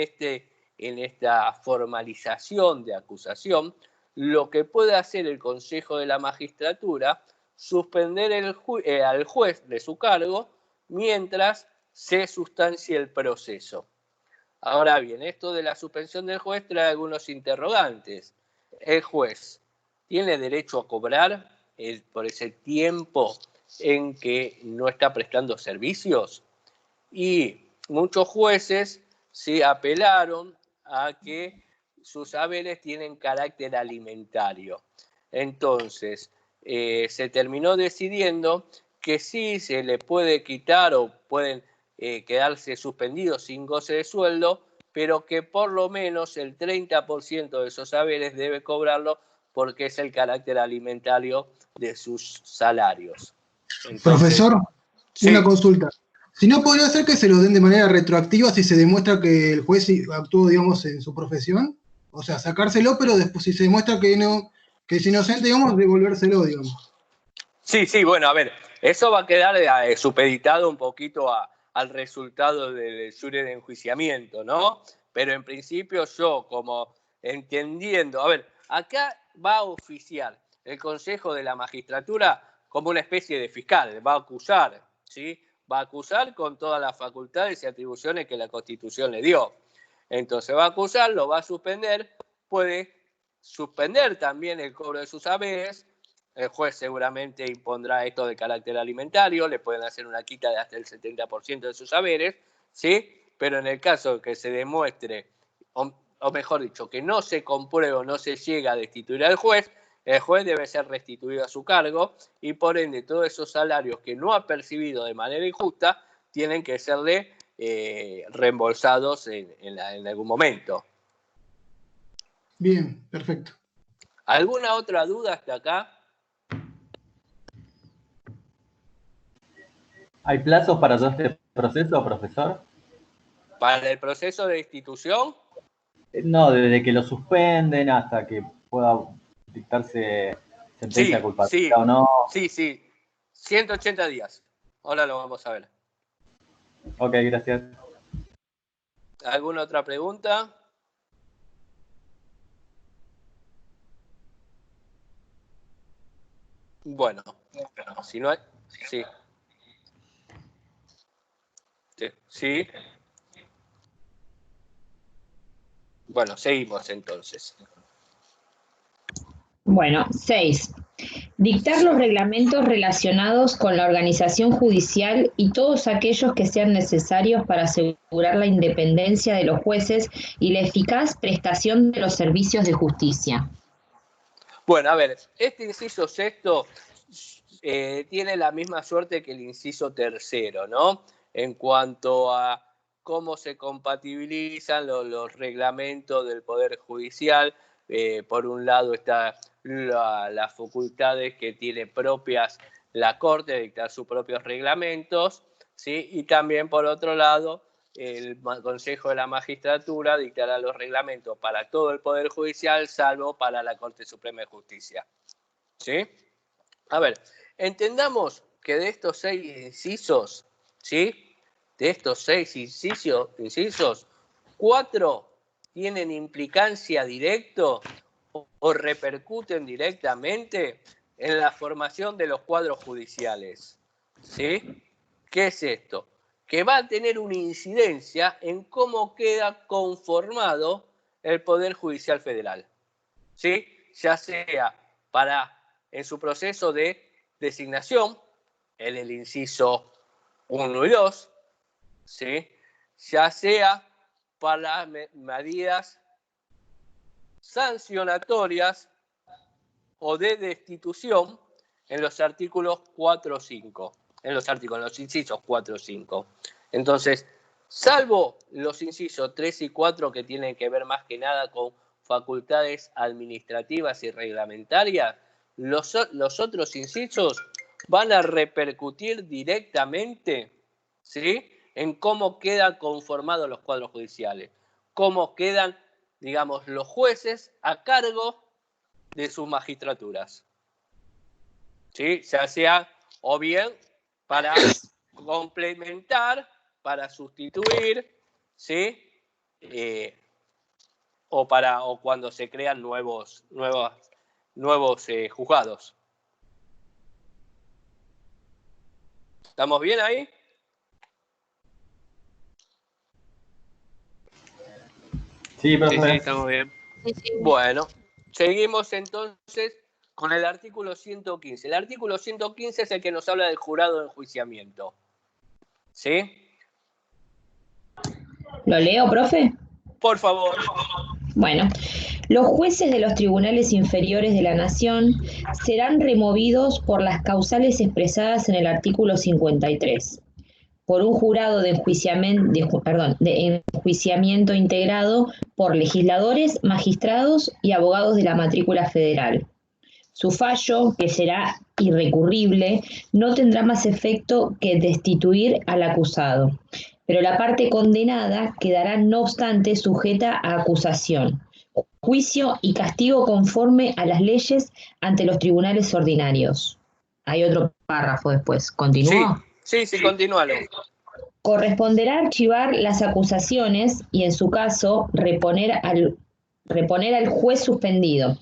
esta formalización de acusación, lo que puede hacer el Consejo de la Magistratura, suspender al juez de su cargo mientras se sustancie el proceso. Ahora bien, esto de la suspensión del juez trae algunos interrogantes. ¿El juez tiene derecho a cobrar por ese tiempo en que no está prestando servicios? Y muchos jueces sí apelaron a que sus haberes tienen carácter alimentario. Entonces, se terminó decidiendo que sí se le puede quitar o pueden quedarse suspendidos sin goce de sueldo, pero que por lo menos el 30% de esos haberes debe cobrarlo porque es el carácter alimentario de sus salarios. Entonces, Profesor, sí. una consulta. Si no, podría ser que se los den de manera retroactiva si se demuestra que el juez actuó, digamos, en su profesión. O sea, sacárselo, pero después si se demuestra que no, que es inocente, digamos, devolvérselo, digamos. Sí, bueno, a ver, eso va a quedar supeditado un poquito al resultado del jury de enjuiciamiento, ¿no? Pero en principio yo, como entendiendo, a ver, acá va a oficiar el Consejo de la Magistratura como una especie de fiscal, va a acusar, ¿sí? Va a acusar con todas las facultades y atribuciones que la Constitución le dio. Entonces va a acusar, lo va a suspender, puede suspender también el cobro de sus haberes. El juez seguramente impondrá esto de carácter alimentario, le pueden hacer una quita de hasta el 70% de sus haberes, ¿sí? Pero en el caso de que se demuestre, o mejor dicho, que no se compruebe o no se llega a destituir al juez, el juez debe ser restituido a su cargo y por ende todos esos salarios que no ha percibido de manera injusta tienen que serle reembolsados en algún momento. Bien, perfecto. ¿Alguna otra duda hasta acá? ¿Hay plazos para todo este proceso, profesor? ¿Para el proceso de destitución? No, desde que lo suspenden hasta que pueda dictarse sentencia de culpabilidad o no. Sí. 180 días. Ahora lo vamos a ver. Ok, gracias. ¿Alguna otra pregunta? Bueno, si no hay... Sí. Sí. Bueno, seguimos entonces. Bueno, 6. Dictar los reglamentos relacionados con la organización judicial y todos aquellos que sean necesarios para asegurar la independencia de los jueces y la eficaz prestación de los servicios de justicia. Bueno, a ver, este inciso sexto tiene la misma suerte que el inciso tercero, ¿no? En cuanto a cómo se compatibilizan los reglamentos del Poder Judicial. Por un lado está las facultades que tiene propias la Corte de dictar sus propios reglamentos, ¿sí? Y también por otro lado el Consejo de la Magistratura dictará los reglamentos para todo el Poder Judicial, salvo para la Corte Suprema de Justicia. ¿Sí? A ver, entendamos que de estos 6 incisos, ¿sí? De estos 6 incisos, 4 tienen implicancia directa o repercuten directamente en la formación de los cuadros judiciales. ¿Sí? ¿Qué es esto? Que va a tener una incidencia en cómo queda conformado el Poder Judicial Federal. ¿Sí? Ya sea en su proceso de designación, en el inciso 1 y 2, ¿sí? Ya sea para medidas sancionatorias o de destitución en los artículos 4 o 5, en los incisos 4 o 5. Entonces, salvo los incisos 3 y 4 que tienen que ver más que nada con facultades administrativas y reglamentarias, los otros incisos van a repercutir directamente, ¿sí?, en cómo quedan conformados los cuadros judiciales, cómo quedan, digamos, los jueces a cargo de sus magistraturas. ¿Sí? Ya sea o bien para complementar, para sustituir, ¿sí? O cuando se crean nuevos juzgados. ¿Estamos bien ahí? Sí, profe. Sí, estamos bien. Sí, sí. Bueno, seguimos entonces con el artículo 115. El artículo 115 es el que nos habla del jurado de enjuiciamiento. ¿Sí? ¿Lo leo, profe? Por favor. Bueno, los jueces de los tribunales inferiores de la Nación serán removidos por las causales expresadas en el artículo 53, por un jurado de enjuiciamiento integrado por legisladores, magistrados y abogados de la matrícula federal. Su fallo, que será irrecurrible, no tendrá más efecto que destituir al acusado, pero la parte condenada quedará no obstante sujeta a acusación, juicio y castigo conforme a las leyes ante los tribunales ordinarios. Hay otro párrafo después. ¿Continúo? Sí, continúalo. Corresponderá archivar las acusaciones y, en su caso, reponer al juez suspendido.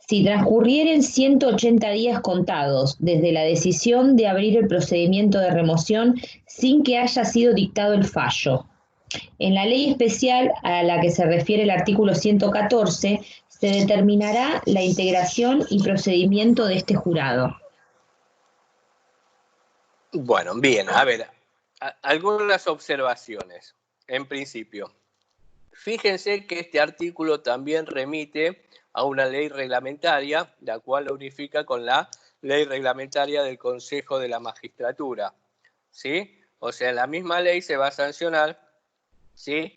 Si transcurrieren 180 días contados desde la decisión de abrir el procedimiento de remoción sin que haya sido dictado el fallo. En la ley especial a la que se refiere el artículo 114, se determinará la integración y procedimiento de este jurado. Bueno, bien, a ver, algunas observaciones. En principio, fíjense que este artículo también remite a una ley reglamentaria, la cual lo unifica con la ley reglamentaria del Consejo de la Magistratura, ¿sí? O sea, en la misma ley se va a sancionar, ¿sí?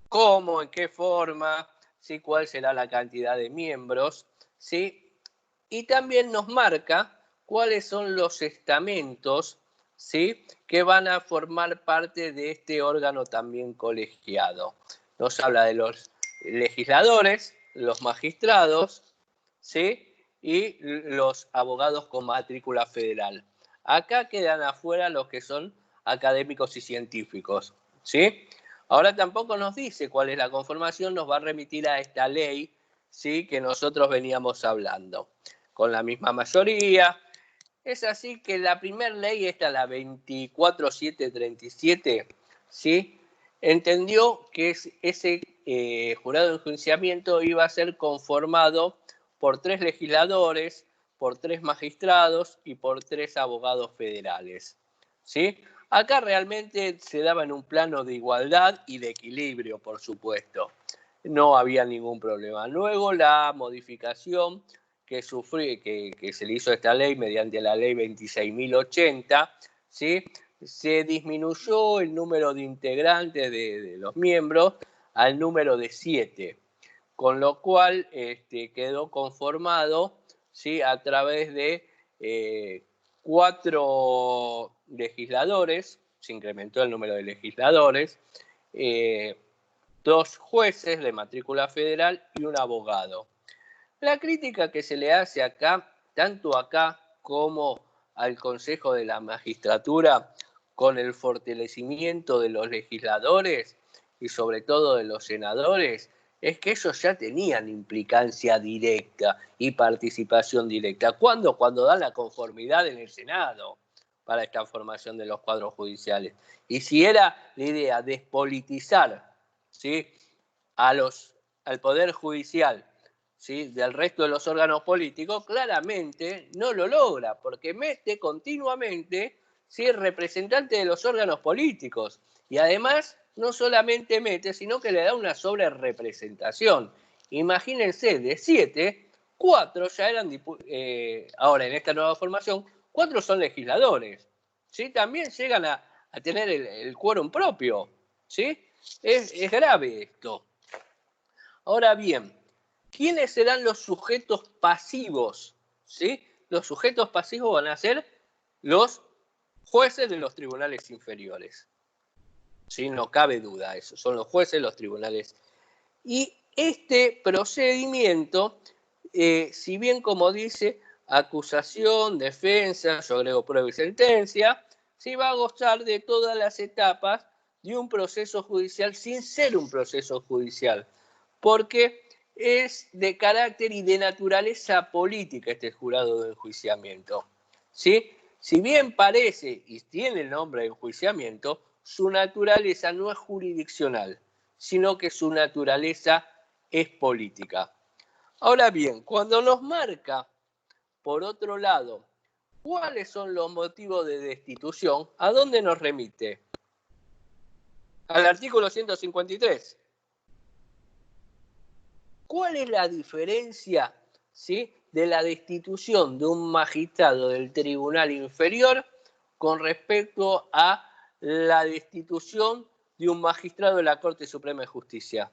¿Cómo, en qué forma, ¿sí? Cuál será la cantidad de miembros, ¿sí? Y también nos marca cuáles son los estamentos, ¿sí? Que van a formar parte de este órgano también colegiado. Nos habla de los legisladores, los magistrados, ¿sí? Y los abogados con matrícula federal. Acá quedan afuera los que son académicos y científicos, ¿sí? Ahora tampoco nos dice cuál es la conformación, nos va a remitir a esta ley, ¿sí? Que nosotros veníamos hablando, con la misma mayoría. Es así que la primera ley, esta, la 24737, ¿sí? Entendió que ese jurado de enjuiciamiento iba a ser conformado por 3 legisladores, por 3 magistrados y por 3 abogados federales, ¿sí? Acá realmente se daba en un plano de igualdad y de equilibrio, por supuesto. No había ningún problema. Luego la modificación que se le hizo a esta ley mediante la ley 26.080, ¿sí? Se disminuyó el número de integrantes de los miembros al número de 7, con lo cual quedó conformado, ¿sí? A través de 4 legisladores, se incrementó el número de legisladores, 2 jueces de matrícula federal y un abogado. La crítica que se le hace acá, tanto acá como al Consejo de la Magistratura, con el fortalecimiento de los legisladores y sobre todo de los senadores, es que ellos ya tenían implicancia directa y participación directa. ¿Cuándo? Cuando dan la conformidad en el Senado para esta formación de los cuadros judiciales. Y si era la idea despolitizar, ¿sí?, al Poder Judicial, ¿sí?, del resto de los órganos políticos, claramente no lo logra, porque mete continuamente, ¿sí?, representantes de los órganos políticos. Y además, no solamente mete, sino que le da una sobrerepresentación. Imagínense, de 7, 4 ya eran, ahora en esta nueva formación, 4 son legisladores, ¿sí? También llegan a tener el quórum propio, ¿sí? Es grave esto. Ahora bien, ¿quiénes serán los sujetos pasivos? ¿Sí? Los sujetos pasivos van a ser los jueces de los tribunales inferiores. ¿Sí? No cabe duda eso, son los jueces de los tribunales. Y este procedimiento si bien, como dice, acusación, defensa, yo agrego prueba y sentencia, se va a gozar de todas las etapas de un proceso judicial sin ser un proceso judicial, porque es de carácter y de naturaleza política este jurado de enjuiciamiento, ¿sí? Si bien parece y tiene el nombre de enjuiciamiento, su naturaleza no es jurisdiccional, sino que su naturaleza es política. Ahora bien, cuando nos marca, por otro lado, cuáles son los motivos de destitución, ¿a dónde nos remite? Al artículo 153. ¿Cuál es la diferencia, ¿sí?, de la destitución de un magistrado del tribunal inferior con respecto a la destitución de un magistrado de la Corte Suprema de Justicia?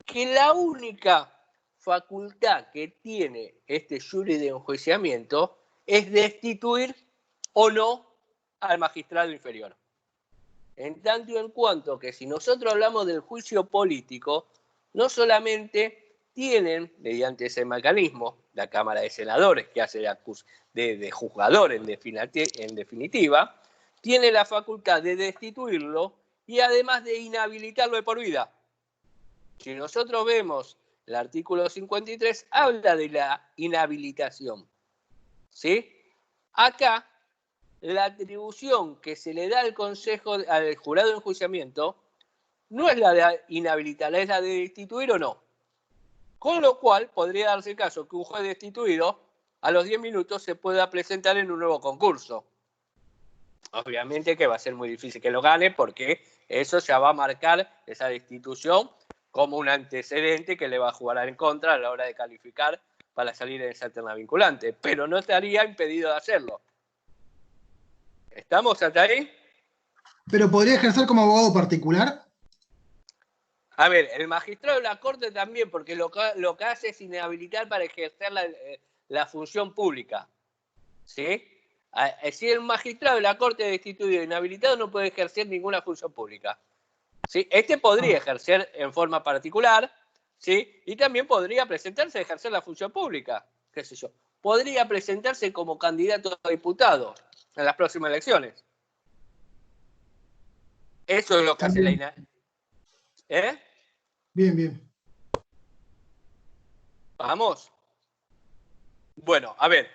Que la única facultad que tiene este jury de enjuiciamiento es destituir o no al magistrado inferior. En tanto y en cuanto que si nosotros hablamos del juicio político, no solamente tienen, mediante ese mecanismo, la Cámara de Senadores, que hace de juzgador en definitiva, tiene la facultad de destituirlo y además de inhabilitarlo de por vida. Si nosotros vemos el artículo 53, habla de la inhabilitación, ¿sí? Acá, la atribución que se le da al Consejo, al jurado de enjuiciamiento, no es la de inhabilitar, es la de destituir o no. Con lo cual, podría darse el caso que un juez destituido, a los 10 minutos, se pueda presentar en un nuevo concurso. Obviamente que va a ser muy difícil que lo gane, porque eso ya va a marcar esa destitución como un antecedente que le va a jugar en contra a la hora de calificar para salir en esa terna vinculante, pero no estaría impedido de hacerlo. ¿Estamos hasta ahí? ¿Pero podría ejercer como abogado particular? A ver, el magistrado de la Corte también, porque lo que hace es inhabilitar para ejercer la función pública, ¿sí? Si el magistrado de la Corte destituido e inhabilitado no puede ejercer ninguna función pública, ¿sí? Este podría ejercer en forma particular, ¿sí? Y también podría presentarse a ejercer la función pública, qué sé yo. Podría presentarse como candidato a diputado en las próximas elecciones. Eso es lo que hace la inhabilitación. ¿Eh? Bien, bien. Vamos. Bueno, a ver.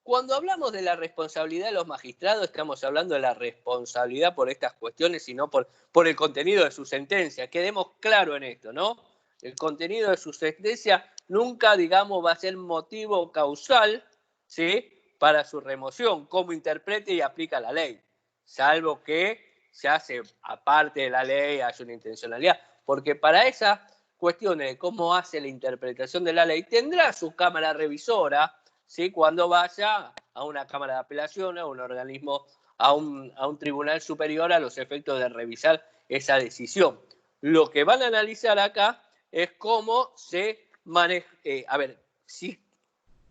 Cuando hablamos de la responsabilidad de los magistrados, estamos hablando de la responsabilidad por estas cuestiones y no por el contenido de su sentencia. Quedemos claro en esto, ¿no? El contenido de su sentencia nunca, digamos, va a ser motivo causal, ¿sí?, para su remoción, cómo interprete y aplica la ley, salvo que se hace aparte de la ley, haya una intencionalidad, porque para esas cuestiones de cómo hace la interpretación de la ley, tendrá su cámara revisora, ¿sí?, cuando vaya a una cámara de apelación, a un organismo, a un tribunal superior a los efectos de revisar esa decisión. Lo que van a analizar acá es cómo se maneja, a ver, si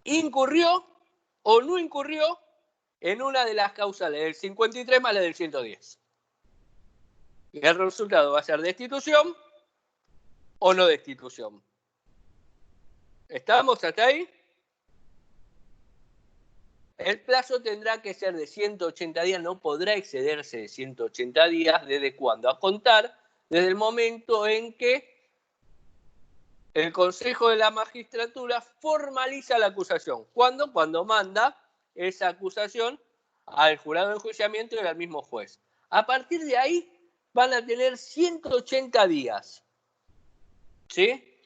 incurrió o no incurrió en una de las causales del 53 más la del 110. Y el resultado va a ser destitución o no destitución. ¿Estamos hasta ahí? El plazo tendrá que ser de 180 días, no podrá excederse de 180 días. ¿Desde cuándo? A contar desde el momento en que el Consejo de la Magistratura formaliza la acusación. ¿Cuándo? Cuando manda esa acusación al jurado de enjuiciamiento y al mismo juez. A partir de ahí van a tener 180 días, ¿sí?,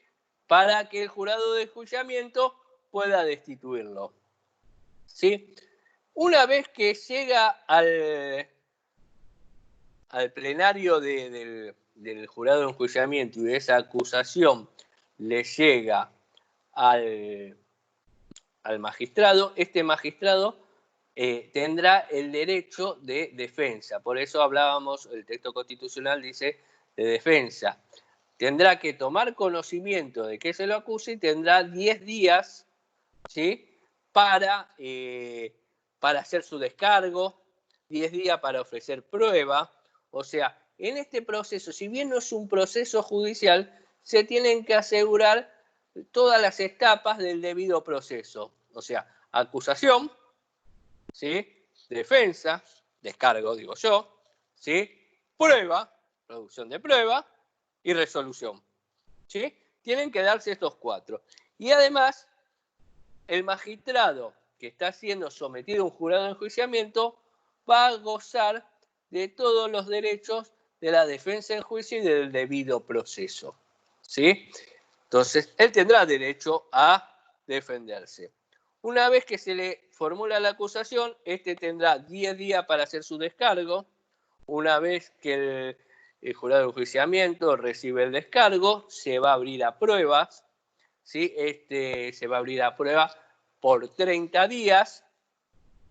para que el jurado de enjuiciamiento pueda destituirlo, ¿sí? Una vez que llega al plenario del jurado de enjuiciamiento y esa acusación le llega al magistrado, este magistrado tendrá el derecho de defensa. Por eso hablábamos, el texto constitucional dice de defensa. Tendrá que tomar conocimiento de que se lo acuse y tendrá 10 días, ¿sí?, para hacer su descargo, 10 días para ofrecer prueba. O sea, en este proceso, si bien no es un proceso judicial, se tienen que asegurar todas las etapas del debido proceso. O sea, acusación, ¿sí? Defensa, descargo, digo yo, ¿sí? Prueba, producción de prueba y resolución, ¿sí? Tienen que darse estos 4. Y además, el magistrado que está siendo sometido a un jurado de enjuiciamiento va a gozar de todos los derechos de la defensa en juicio y del debido proceso, ¿sí? Entonces, él tendrá derecho a defenderse. Una vez que se le formula la acusación, este tendrá 10 días para hacer su descargo. Una vez que el jurado de enjuiciamiento recibe el descargo, se va a abrir a pruebas, ¿sí? Se va a abrir a prueba por 30 días,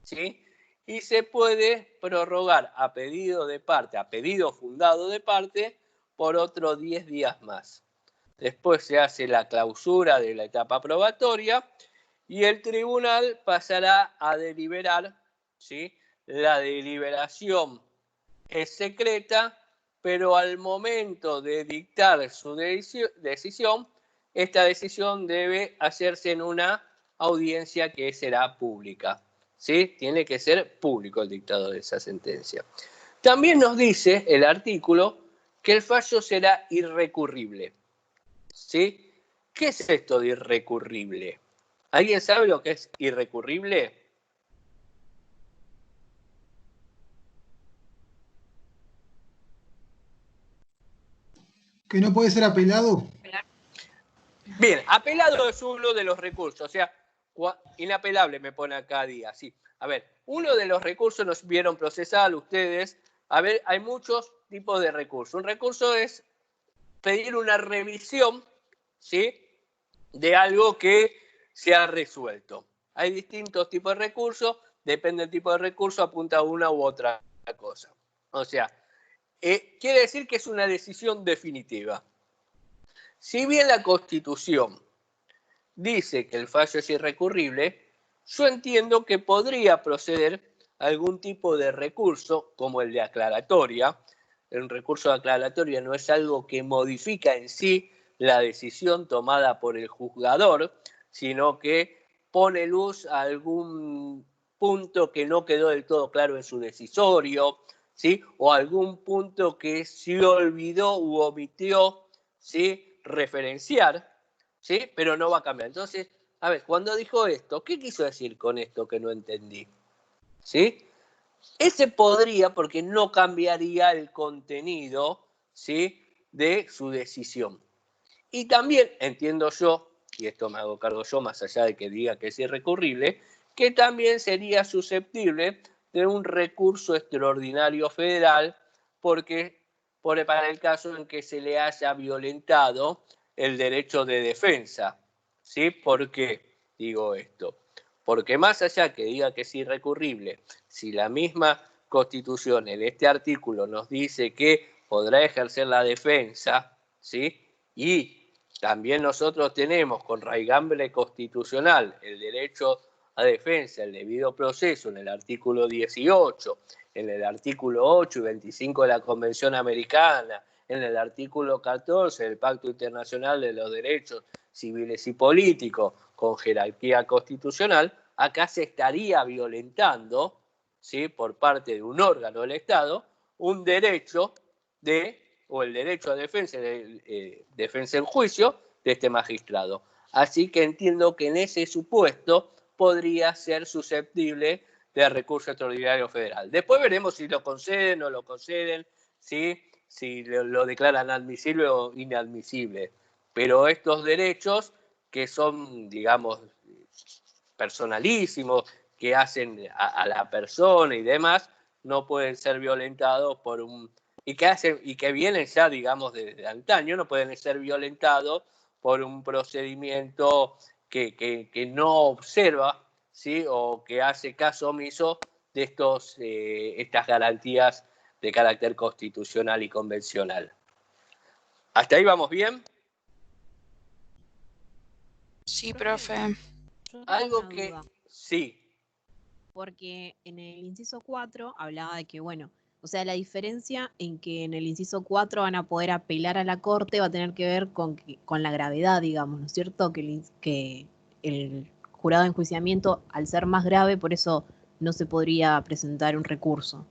¿sí? Y se puede prorrogar a pedido de parte, a pedido fundado de parte, por otros 10 días más. Después se hace la clausura de la etapa probatoria y el tribunal pasará a deliberar, ¿sí? La deliberación es secreta, pero al momento de dictar su decisión, esta decisión debe hacerse en una audiencia que será pública, ¿sí? Tiene que ser público el dictado de esa sentencia. También nos dice el artículo que el fallo será irrecurrible, ¿sí? ¿Qué es esto de irrecurrible? ¿Alguien sabe lo que es irrecurrible? ¿Que no puede ser apelado? Bien, apelado es uno de los recursos, o sea, inapelable me pone acá Díaz, sí. A ver, uno de los recursos nos vieron procesal ustedes. A ver, hay muchos tipos de recursos. Un recurso es pedir una revisión, ¿sí? De algo que se ha resuelto. Hay distintos tipos de recursos, depende del tipo de recurso, apunta a una u otra cosa. O sea, quiere decir que es una decisión definitiva. Si bien la Constitución dice que el fallo es irrecurrible, yo entiendo que podría proceder algún tipo de recurso, como el de aclaratoria. El recurso de aclaratoria no es algo que modifica en sí la decisión tomada por el juzgador, sino que pone luz a algún punto que no quedó del todo claro en su decisorio, ¿sí? O algún punto que se olvidó u omitió, ¿sí? Referenciar, ¿sí? Pero no va a cambiar. Entonces, a ver, cuando dijo esto, ¿qué quiso decir con esto que no entendí? ¿Sí? Ese podría, porque no cambiaría el contenido, ¿sí? De su decisión. Y también entiendo yo, y esto me hago cargo yo, más allá de que diga que es irrecurrible, que también sería susceptible de un recurso extraordinario federal, porque para el caso en que se le haya violentado el derecho de defensa. ¿Sí? ¿Por qué digo esto? Porque más allá que diga que es irrecurrible, si la misma Constitución en este artículo nos dice que podrá ejercer la defensa, ¿sí? Y también nosotros tenemos con raigambre constitucional el derecho a defensa, el debido proceso en el artículo 18, en el artículo 8 y 25 de la Convención Americana, en el artículo 14 del Pacto Internacional de los Derechos Civiles y Políticos, con jerarquía constitucional, acá se estaría violentando, ¿sí? Por parte de un órgano del Estado, un derecho o el derecho a defensa en juicio de este magistrado. Así que entiendo que en ese supuesto podría ser susceptible de recurso extraordinario federal. Después veremos si lo conceden o no lo conceden, ¿sí? Si lo declaran admisible o inadmisible. Pero estos derechos que son, digamos, personalísimos, que hacen a la persona y demás, no pueden ser violentados por un... y que vienen ya, digamos, de antaño, no pueden ser violentados por un procedimiento que no observa, ¿sí? O que hace caso omiso de estas garantías de carácter constitucional y convencional. ¿Hasta ahí vamos bien? Sí, profe. Yo tengo Algo una que... duda, Sí. porque en el inciso 4 hablaba de que, bueno, O sea, la diferencia en que en el inciso 4 van a poder apelar a la Corte va a tener que ver con la gravedad, digamos, ¿no es cierto? Que el jurado de enjuiciamiento, al ser más grave, por eso no se podría presentar un recurso.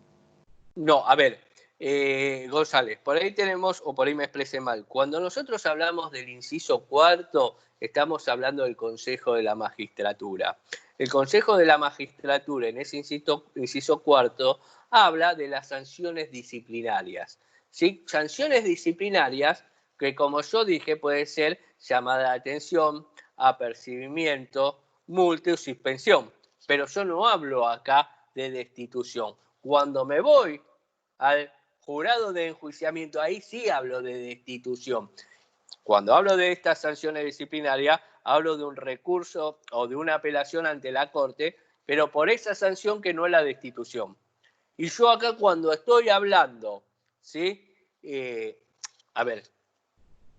No, a ver, González, por ahí tenemos, o por ahí me expresé mal, cuando nosotros hablamos del inciso 4, estamos hablando del Consejo de la Magistratura. El Consejo de la Magistratura, en ese inciso 4, habla de las sanciones disciplinarias. ¿Sí? Sanciones disciplinarias que, como yo dije, puede ser llamada de atención, apercibimiento, multa o suspensión. Pero yo no hablo acá de destitución. Cuando me voy al jurado de enjuiciamiento, ahí sí hablo de destitución. Cuando hablo de estas sanciones disciplinarias, hablo de un recurso o de una apelación ante la Corte, pero por esa sanción que no es la destitución. Y yo acá cuando estoy hablando, ¿sí?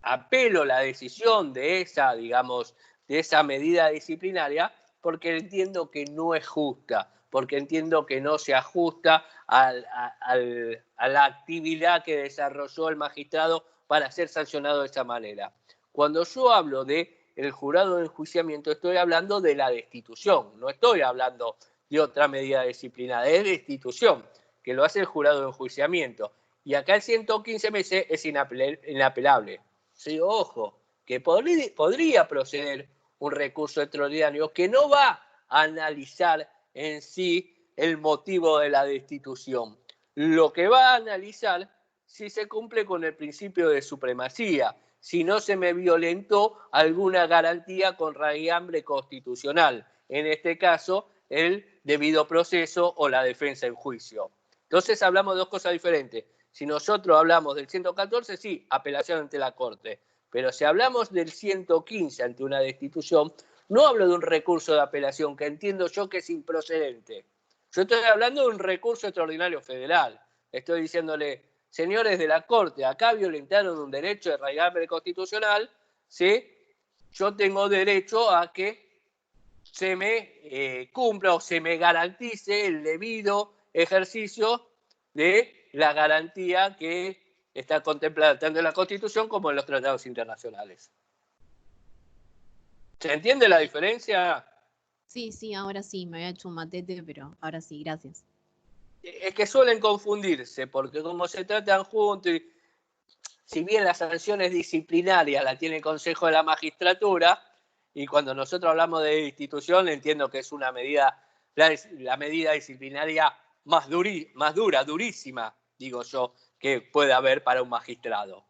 Apelo la decisión de esa, digamos, de esa medida disciplinaria porque entiendo que no es justa, porque entiendo que no se ajusta a la actividad que desarrolló el magistrado para ser sancionado de esa manera. Cuando yo hablo de el jurado de enjuiciamiento, estoy hablando de la destitución, no estoy hablando de otra medida disciplinaria, es destitución, que lo hace el jurado de enjuiciamiento. Y acá el 115 meses es inapelable. Sí, ojo, que podría proceder un recurso extraordinario que no va a analizar en sí el motivo de la destitución. Lo que va a analizar si se cumple con el principio de supremacía, si no se me violentó alguna garantía con raigambre constitucional, en este caso el debido proceso o la defensa en juicio. Entonces hablamos de dos cosas diferentes. Si nosotros hablamos del 114, sí, apelación ante la Corte. Pero si hablamos del 115 ante una destitución, no hablo de un recurso de apelación, que entiendo yo que es improcedente. Yo estoy hablando de un recurso extraordinario federal. Estoy diciéndole, señores de la Corte, acá violentaron un derecho de raigambre constitucional, ¿sí? Yo tengo derecho a que se me cumpla o se me garantice el debido ejercicio de la garantía que está contemplada tanto en la Constitución como en los tratados internacionales. ¿Se entiende la diferencia? Sí, ahora sí, me había hecho un matete, pero ahora sí, gracias. Es que suelen confundirse, porque como se tratan juntos, y si bien las sanciones disciplinarias las tiene el Consejo de la Magistratura, y cuando nosotros hablamos de institución, entiendo que es una medida, la medida disciplinaria más dura, durísima, digo yo, que puede haber para un magistrado.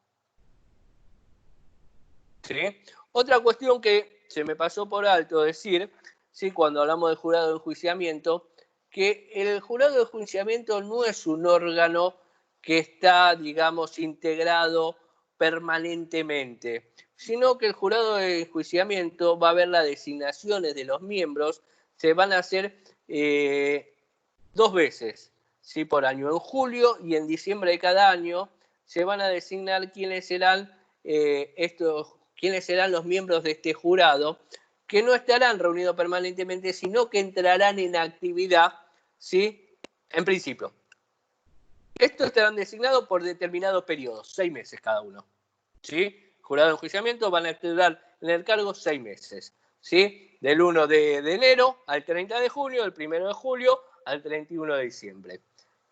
¿Sí? Otra cuestión que se me pasó por alto decir, ¿sí? Cuando hablamos del jurado de enjuiciamiento, que el jurado de enjuiciamiento no es un órgano que está, digamos, integrado permanentemente, sino que el jurado de enjuiciamiento va a ver las designaciones de los miembros, se van a hacer 2 veces, ¿sí? Por año, en julio y en diciembre de cada año, se van a designar quiénes serán los miembros de este jurado, que no estarán reunidos permanentemente, sino que entrarán en actividad, ¿sí? En principio. Estos estarán designados por determinados periodos, 6 meses cada uno, ¿sí? Jurado de enjuiciamiento van a estar en el cargo 6 meses, ¿sí? Del 1 de enero al 30 de junio, del 1 de julio al 31 de diciembre.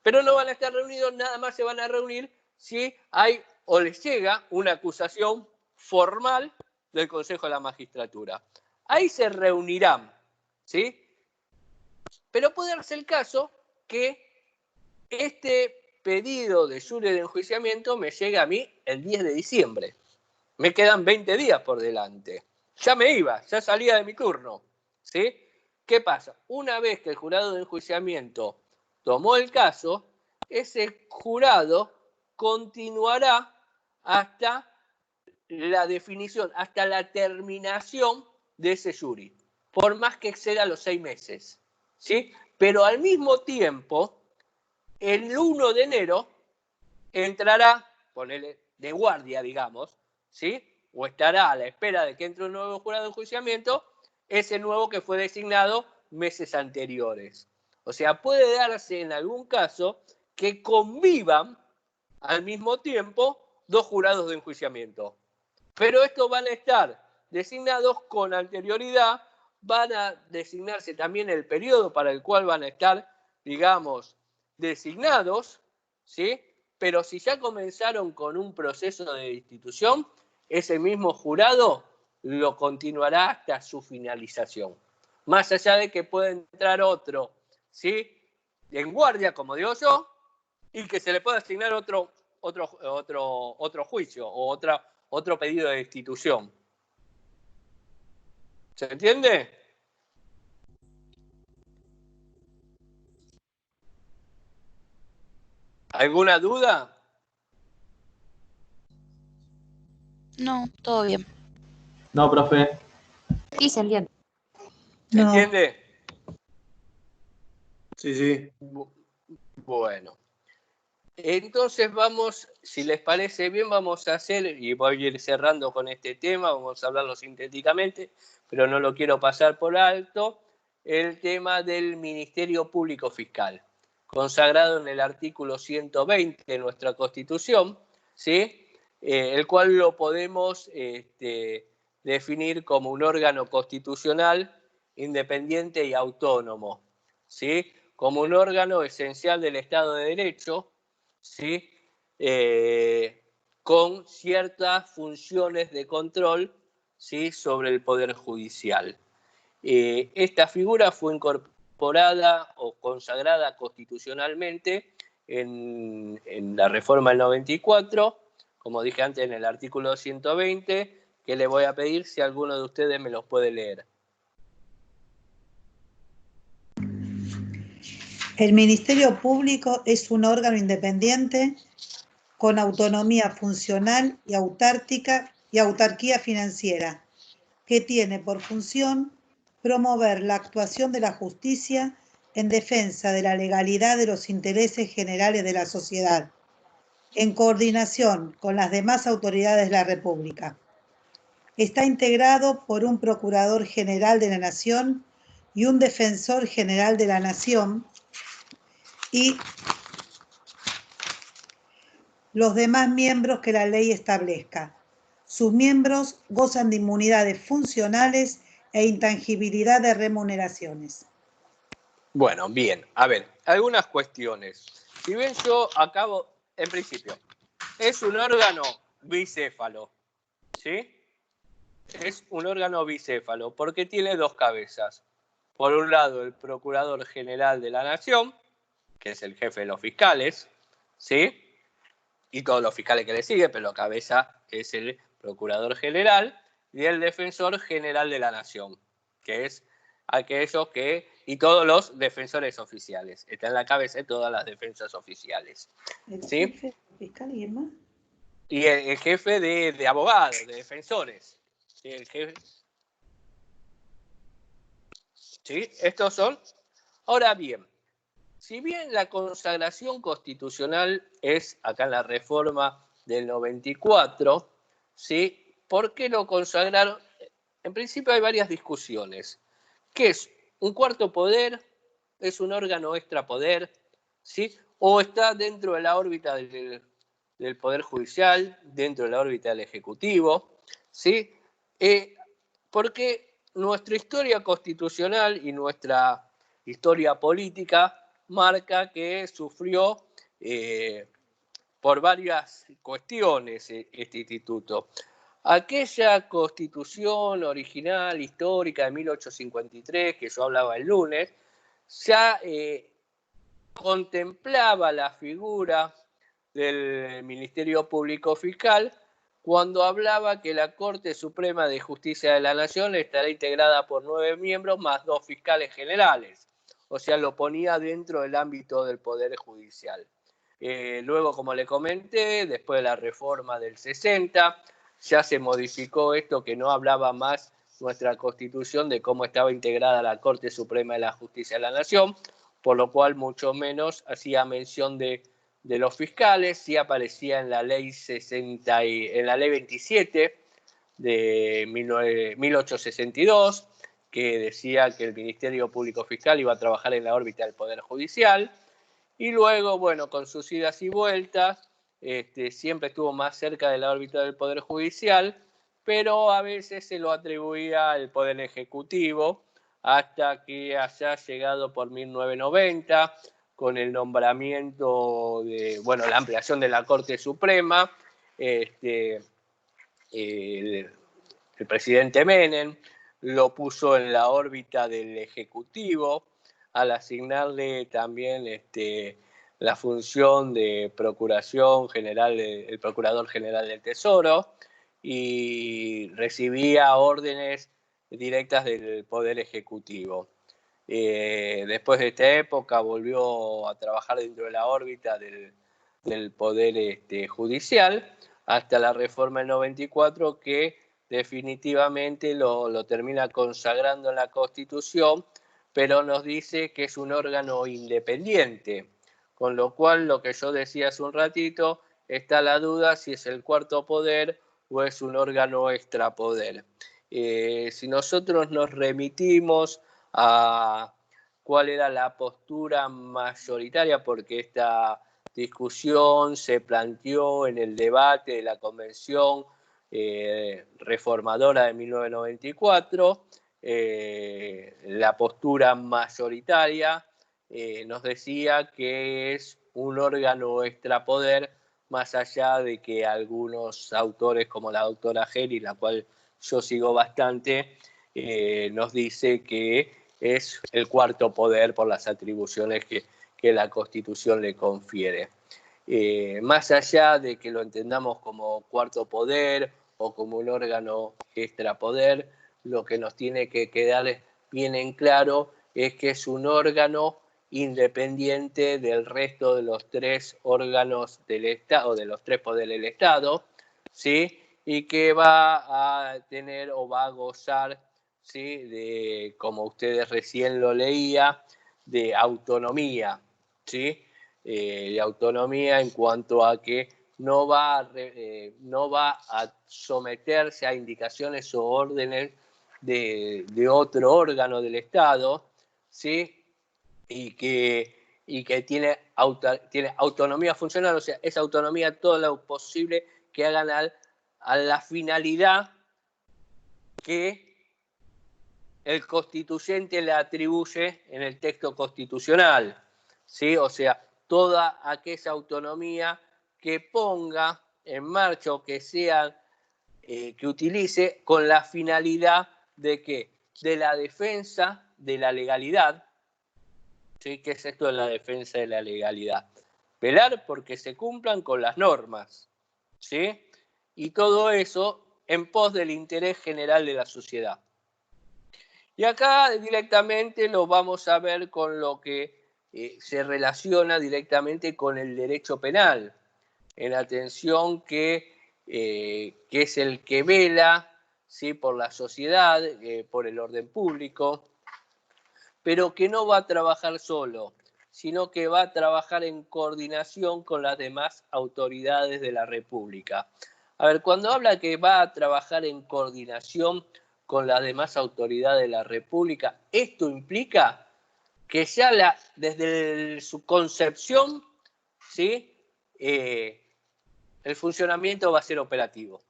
Pero no van a estar reunidos, nada más se van a reunir si hay o les llega una acusación formal del Consejo de la Magistratura. Ahí se reunirán, ¿sí? Pero puede darse el caso que este pedido de jury de enjuiciamiento me llega a mí el 10 de diciembre. Me quedan 20 días por delante. Ya me iba, ya salía de mi turno, ¿sí? ¿Qué pasa? Una vez que el jurado de enjuiciamiento tomó el caso, ese jurado continuará hasta la definición, hasta la terminación de ese jury, por más que exceda los 6 meses, ¿sí? Pero al mismo tiempo, el 1 de enero entrará, ponele de guardia, digamos, ¿sí? O estará a la espera de que entre un nuevo jurado de enjuiciamiento, ese nuevo que fue designado meses anteriores. O sea, puede darse en algún caso que convivan al mismo tiempo dos jurados de enjuiciamiento. Pero estos van a estar designados con anterioridad, van a designarse también el periodo para el cual van a estar, digamos, designados, ¿sí? Pero si ya comenzaron con un proceso de destitución, ese mismo jurado lo continuará hasta su finalización. Más allá de que pueda entrar otro, ¿sí? En guardia, como digo yo, y que se le pueda asignar otro juicio o otro pedido de destitución. ¿Se entiende? ¿Alguna duda? No, todo bien. No, profe. Sí, se entiende. ¿Se No. entiende? Sí, sí. Bueno. Entonces vamos, si les parece bien, vamos a hacer, y voy a ir cerrando con este tema, vamos a hablarlo sintéticamente, pero no lo quiero pasar por alto, el tema del Ministerio Público Fiscal, consagrado en el artículo 120 de nuestra Constitución, ¿sí? El cual lo podemos definir como un órgano constitucional independiente y autónomo, ¿sí? Como un órgano esencial del Estado de Derecho, ¿sí? Con ciertas funciones de control, ¿sí? Sobre el Poder Judicial. Esta figura fue incorporada o consagrada constitucionalmente en la reforma del 94, como dije antes en el artículo 120, que le voy a pedir si alguno de ustedes me los puede leer. El Ministerio Público es un órgano independiente con autonomía funcional y autárquica y autarquía financiera, que tiene por función promover la actuación de la justicia en defensa de la legalidad de los intereses generales de la sociedad, en coordinación con las demás autoridades de la República. Está integrado por un Procurador General de la Nación y un Defensor General de la Nación, y los demás miembros que la ley establezca. Sus miembros gozan de inmunidades funcionales e intangibilidad de remuneraciones. Bueno, bien. A ver, algunas cuestiones. Si bien yo acabo, en principio, es un órgano bicéfalo, ¿sí? Es un órgano bicéfalo porque tiene dos cabezas. Por un lado, el Procurador General de la Nación, que es el jefe de los fiscales, ¿sí? Y todos los fiscales que le siguen, pero la cabeza es el Procurador General, y el Defensor General de la Nación, que es aquellos que, y todos los defensores oficiales. Está en la cabeza de todas las defensas oficiales. ¿El ¿Sí? jefe fiscal y quién más? Y el jefe de abogados, de defensores. ¿Sí? El jefe. ¿Sí? Estos son. Ahora bien, si bien la consagración constitucional es acá en la reforma del 94, ¿sí? ¿Por qué lo consagraron? En principio hay varias discusiones. ¿Qué es? ¿Un cuarto poder? ¿Es un órgano extrapoder? ¿Sí? ¿O está dentro de la órbita del Poder Judicial, dentro de la órbita del Ejecutivo? ¿Sí? Porque nuestra historia constitucional y nuestra historia política marca que sufrió por varias cuestiones este instituto. Aquella constitución original, histórica de 1853, que yo hablaba el lunes, ya contemplaba la figura del Ministerio Público Fiscal cuando hablaba que la Corte Suprema de Justicia de la Nación estará integrada por 9 miembros más 2 fiscales generales. O sea, lo ponía dentro del ámbito del Poder Judicial. Luego, como le comenté, después de la reforma del 60, ya se modificó esto que no hablaba más nuestra Constitución de cómo estaba integrada la Corte Suprema de la Justicia de la Nación, por lo cual mucho menos hacía mención de los fiscales, sí aparecía en la ley 27 de 1862, que decía que el Ministerio Público Fiscal iba a trabajar en la órbita del Poder Judicial, Y luego, bueno, con sus idas y vueltas, siempre estuvo más cerca de la órbita del Poder Judicial, pero a veces se lo atribuía al Poder Ejecutivo, hasta que haya llegado por 1990, con el nombramiento de, bueno, la ampliación de la Corte Suprema, el presidente Menem lo puso en la órbita del Ejecutivo, al asignarle también la función de procuración general, el Procurador General del Tesoro, y recibía órdenes directas del Poder Ejecutivo. Después de esta época volvió a trabajar dentro de la órbita del Poder Judicial, hasta la reforma del 94, que definitivamente lo termina consagrando en la Constitución, pero nos dice que es un órgano independiente, con lo cual, lo que yo decía hace un ratito, está la duda si es el cuarto poder o es un órgano extrapoder. Si nosotros nos remitimos a cuál era la postura mayoritaria, porque esta discusión se planteó en el debate de la Convención Reformadora de 1994, la postura mayoritaria nos decía que es un órgano extrapoder, más allá de que algunos autores, como la doctora Geli, la cual yo sigo bastante, nos dice que es el cuarto poder por las atribuciones que la Constitución le confiere. Más allá de que lo entendamos como cuarto poder o como un órgano extrapoder, lo que nos tiene que quedar bien en claro es que es un órgano independiente del resto de los tres órganos del Estado, de los tres poderes del Estado, ¿sí? Y que va a tener o va a gozar, ¿sí?, de, como ustedes recién lo leía, de autonomía, ¿sí? De autonomía en cuanto a que no va a someterse a indicaciones o órdenes de otro órgano del Estado, ¿sí? Y que tiene autonomía funcional, o sea, esa autonomía todo lo posible que hagan a la finalidad que el constituyente le atribuye en el texto constitucional, ¿sí? O sea, toda aquella autonomía que ponga en marcha o que sea, que utilice con la finalidad de que de la defensa de la legalidad, ¿sí? ¿Qué es esto de la defensa de la legalidad? Velar porque se cumplan con las normas, ¿sí? Y todo eso en pos del interés general de la sociedad. Y acá directamente lo vamos a ver con lo que se relaciona directamente con el derecho penal, en atención que es el que vela, ¿sí?, por la sociedad, por el orden público, pero que no va a trabajar solo, sino que va a trabajar en coordinación con las demás autoridades de la República. A ver, cuando habla que va a trabajar en coordinación con las demás autoridades de la República, esto implica que ya desde su concepción, ¿sí?, el funcionamiento va a ser operativo,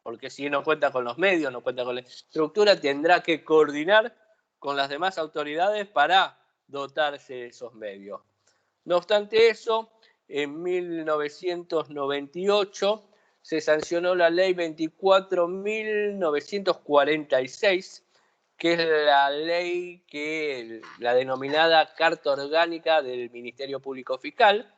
porque si no cuenta con los medios, no cuenta con la estructura, tendrá que coordinar con las demás autoridades para dotarse de esos medios. No obstante eso, en 1998 se sancionó la ley 24.946, que es la ley la denominada Carta Orgánica del Ministerio Público Fiscal,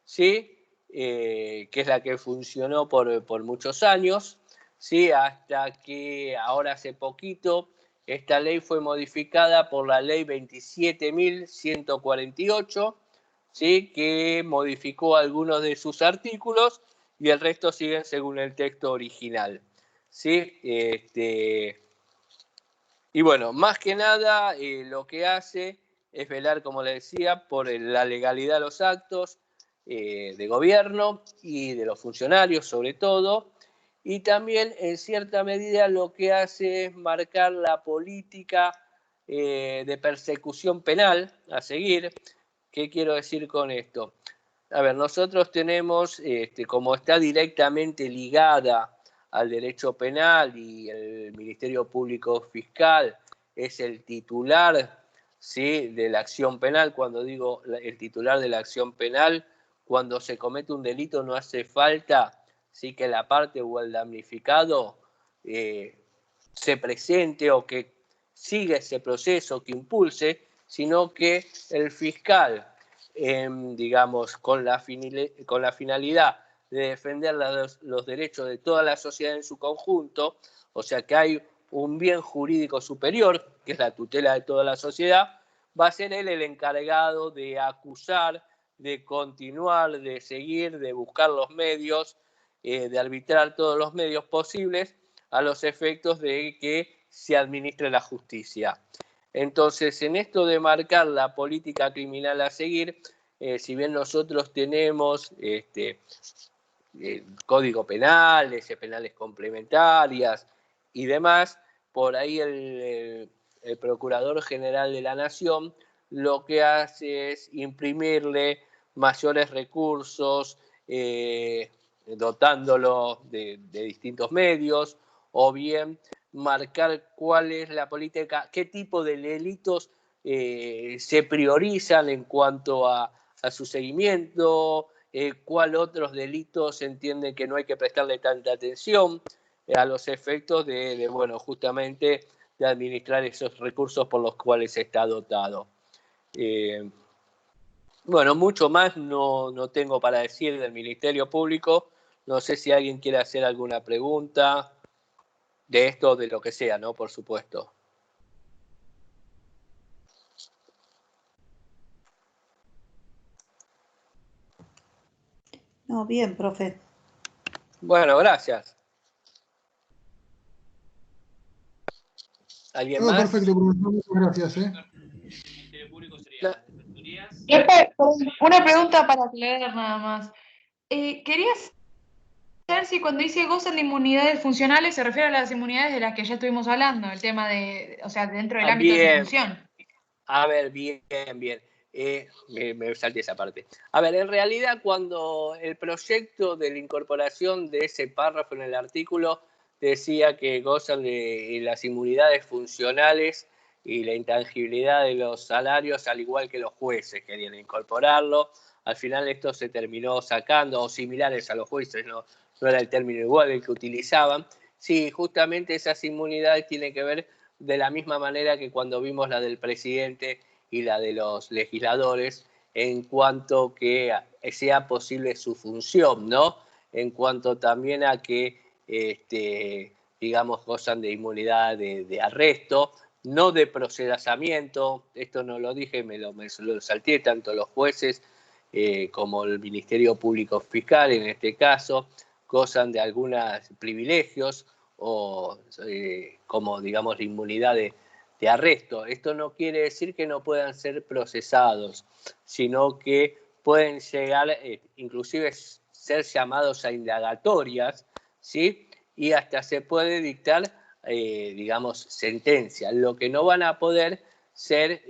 ¿sí?, que es la que funcionó por muchos años, ¿sí?, hasta que ahora hace poquito esta ley fue modificada por la ley 27.148, ¿sí?, que modificó algunos de sus artículos y el resto siguen según el texto original, ¿sí? Y bueno, más que nada lo que hace es velar, como les decía, por la legalidad de los actos de gobierno y de los funcionarios sobre todo, y también en cierta medida lo que hace es marcar la política de persecución penal a seguir, ¿Qué quiero decir con esto? A ver, nosotros tenemos, como está directamente ligada al derecho penal y el Ministerio Público Fiscal es el titular, ¿sí?, de la acción penal. Cuando digo el titular de la acción penal, cuando se comete un delito no hace falta, ¿sí?, que la parte o el damnificado se presente o que siga ese proceso, que impulse, sino que el fiscal, digamos, con la finalidad de defender los derechos de toda la sociedad en su conjunto, o sea que hay un bien jurídico superior, que es la tutela de toda la sociedad, va a ser él el encargado de acusar, de continuar, de seguir, de buscar los medios, de arbitrar todos los medios posibles a los efectos de que se administre la justicia. Entonces, en esto de marcar la política criminal a seguir, si bien nosotros tenemos código penal, leyes penales complementarias y demás, por ahí el Procurador General de la Nación lo que hace es imprimirle mayores recursos, dotándolo de distintos medios, o bien marcar cuál es la política, qué tipo de delitos se priorizan en cuanto a su seguimiento, cuál otros delitos entienden que no hay que prestarle tanta atención, a los efectos de, bueno, justamente de administrar esos recursos por los cuales está dotado. Bueno, mucho más no tengo para decir del Ministerio Público. No sé si alguien quiere hacer alguna pregunta de esto o de lo que sea, ¿no? Por supuesto. No, bien, profe. Bueno, gracias. ¿Alguien más? Perfecto, profesor, muchas gracias. Una pregunta para aclarar nada más. Quería saber si cuando dice gozan de inmunidades funcionales se refiere a las inmunidades de las que ya estuvimos hablando, el tema de, o sea, dentro del ámbito de su función. A ver, bien. Me salté esa parte. A ver, en realidad cuando el proyecto de la incorporación de ese párrafo en el artículo decía que gozan de las inmunidades funcionales y la intangibilidad de los salarios, al igual que los jueces querían incorporarlo. Al final esto se terminó sacando, o similares a los jueces, no era el término igual el que utilizaban. Sí, justamente esas inmunidades tienen que ver de la misma manera que cuando vimos la del presidente y la de los legisladores, en cuanto que sea posible su función, ¿no? En cuanto también a que, digamos, gozan de inmunidad de arresto, no de procesamiento. Esto no lo dije, me lo salté, tanto los jueces como el Ministerio Público Fiscal, en este caso, gozan de algunos privilegios, o como, digamos, la inmunidad de arresto. Esto no quiere decir que no puedan ser procesados, sino que pueden llegar, inclusive ser llamados a indagatorias, ¿sí? Y hasta se puede dictar, digamos, sentencia. Lo que no van a poder ser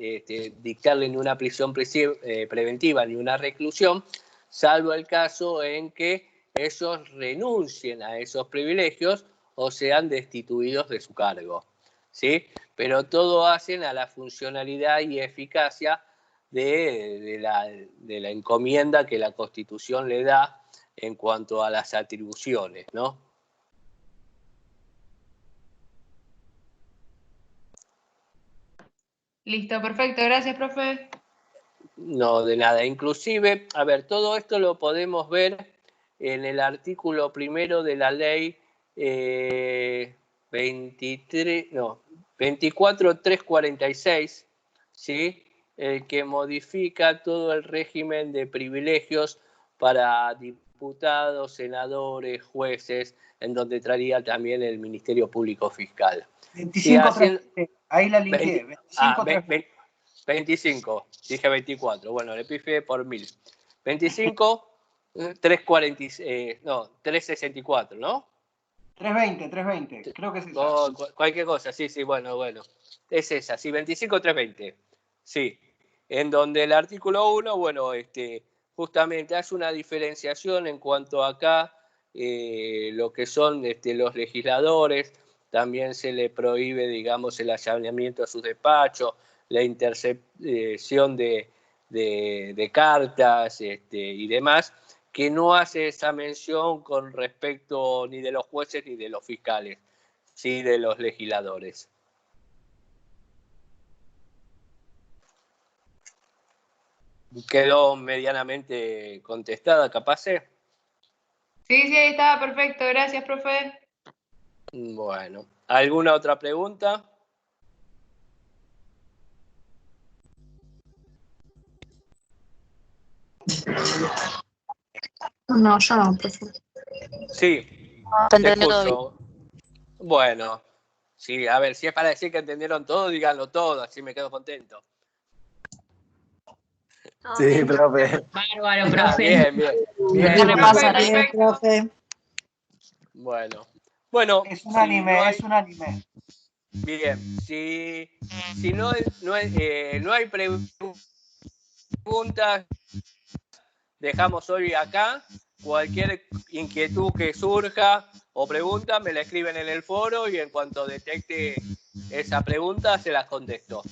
dictarle ni una prisión preventiva ni una reclusión, salvo el caso en que ellos renuncien a esos privilegios o sean destituidos de su cargo, ¿sí? Pero todo hacen a la funcionalidad y eficacia de la encomienda que la Constitución le da en cuanto a las atribuciones, ¿no? Listo, perfecto. Gracias, profe. No, de nada. Inclusive, a ver, todo esto lo podemos ver en el artículo primero de la ley 24.346, ¿sí? El que modifica todo el régimen de privilegios para diputados, senadores, jueces, en donde traería también el Ministerio Público Fiscal. 25, ahí la linké. 25, dije 24, bueno, le pifié por 1000. 25, 364, ¿no? 320, creo que es esa. Cualquier cosa, sí, bueno. Es esa, sí, 25, 320. Sí. en donde el artículo 1, bueno, justamente hace una diferenciación en cuanto a acá lo que son los legisladores, también se le prohíbe, digamos, el allanamiento a sus despachos, la intercepción de cartas y demás, que no hace esa mención con respecto ni de los jueces ni de los fiscales, sí de los legisladores. ¿Quedó medianamente contestada, capaz? Sí, ahí estaba perfecto. Gracias, profe. Bueno, ¿alguna otra pregunta? No, yo no, profe. Sí, te escucho. Bueno, sí, a ver, si es para decir que entendieron todo, díganlo todo, así me quedo contento. Sí, profe. Bárbaro, profe. Bien. Bien, profe. Bueno. Es un anime, es un anime. Bien, si no hay preguntas, dejamos hoy acá. Cualquier inquietud que surja o pregunta, me la escriben en el foro y en cuanto detecte esa pregunta, se las contesto.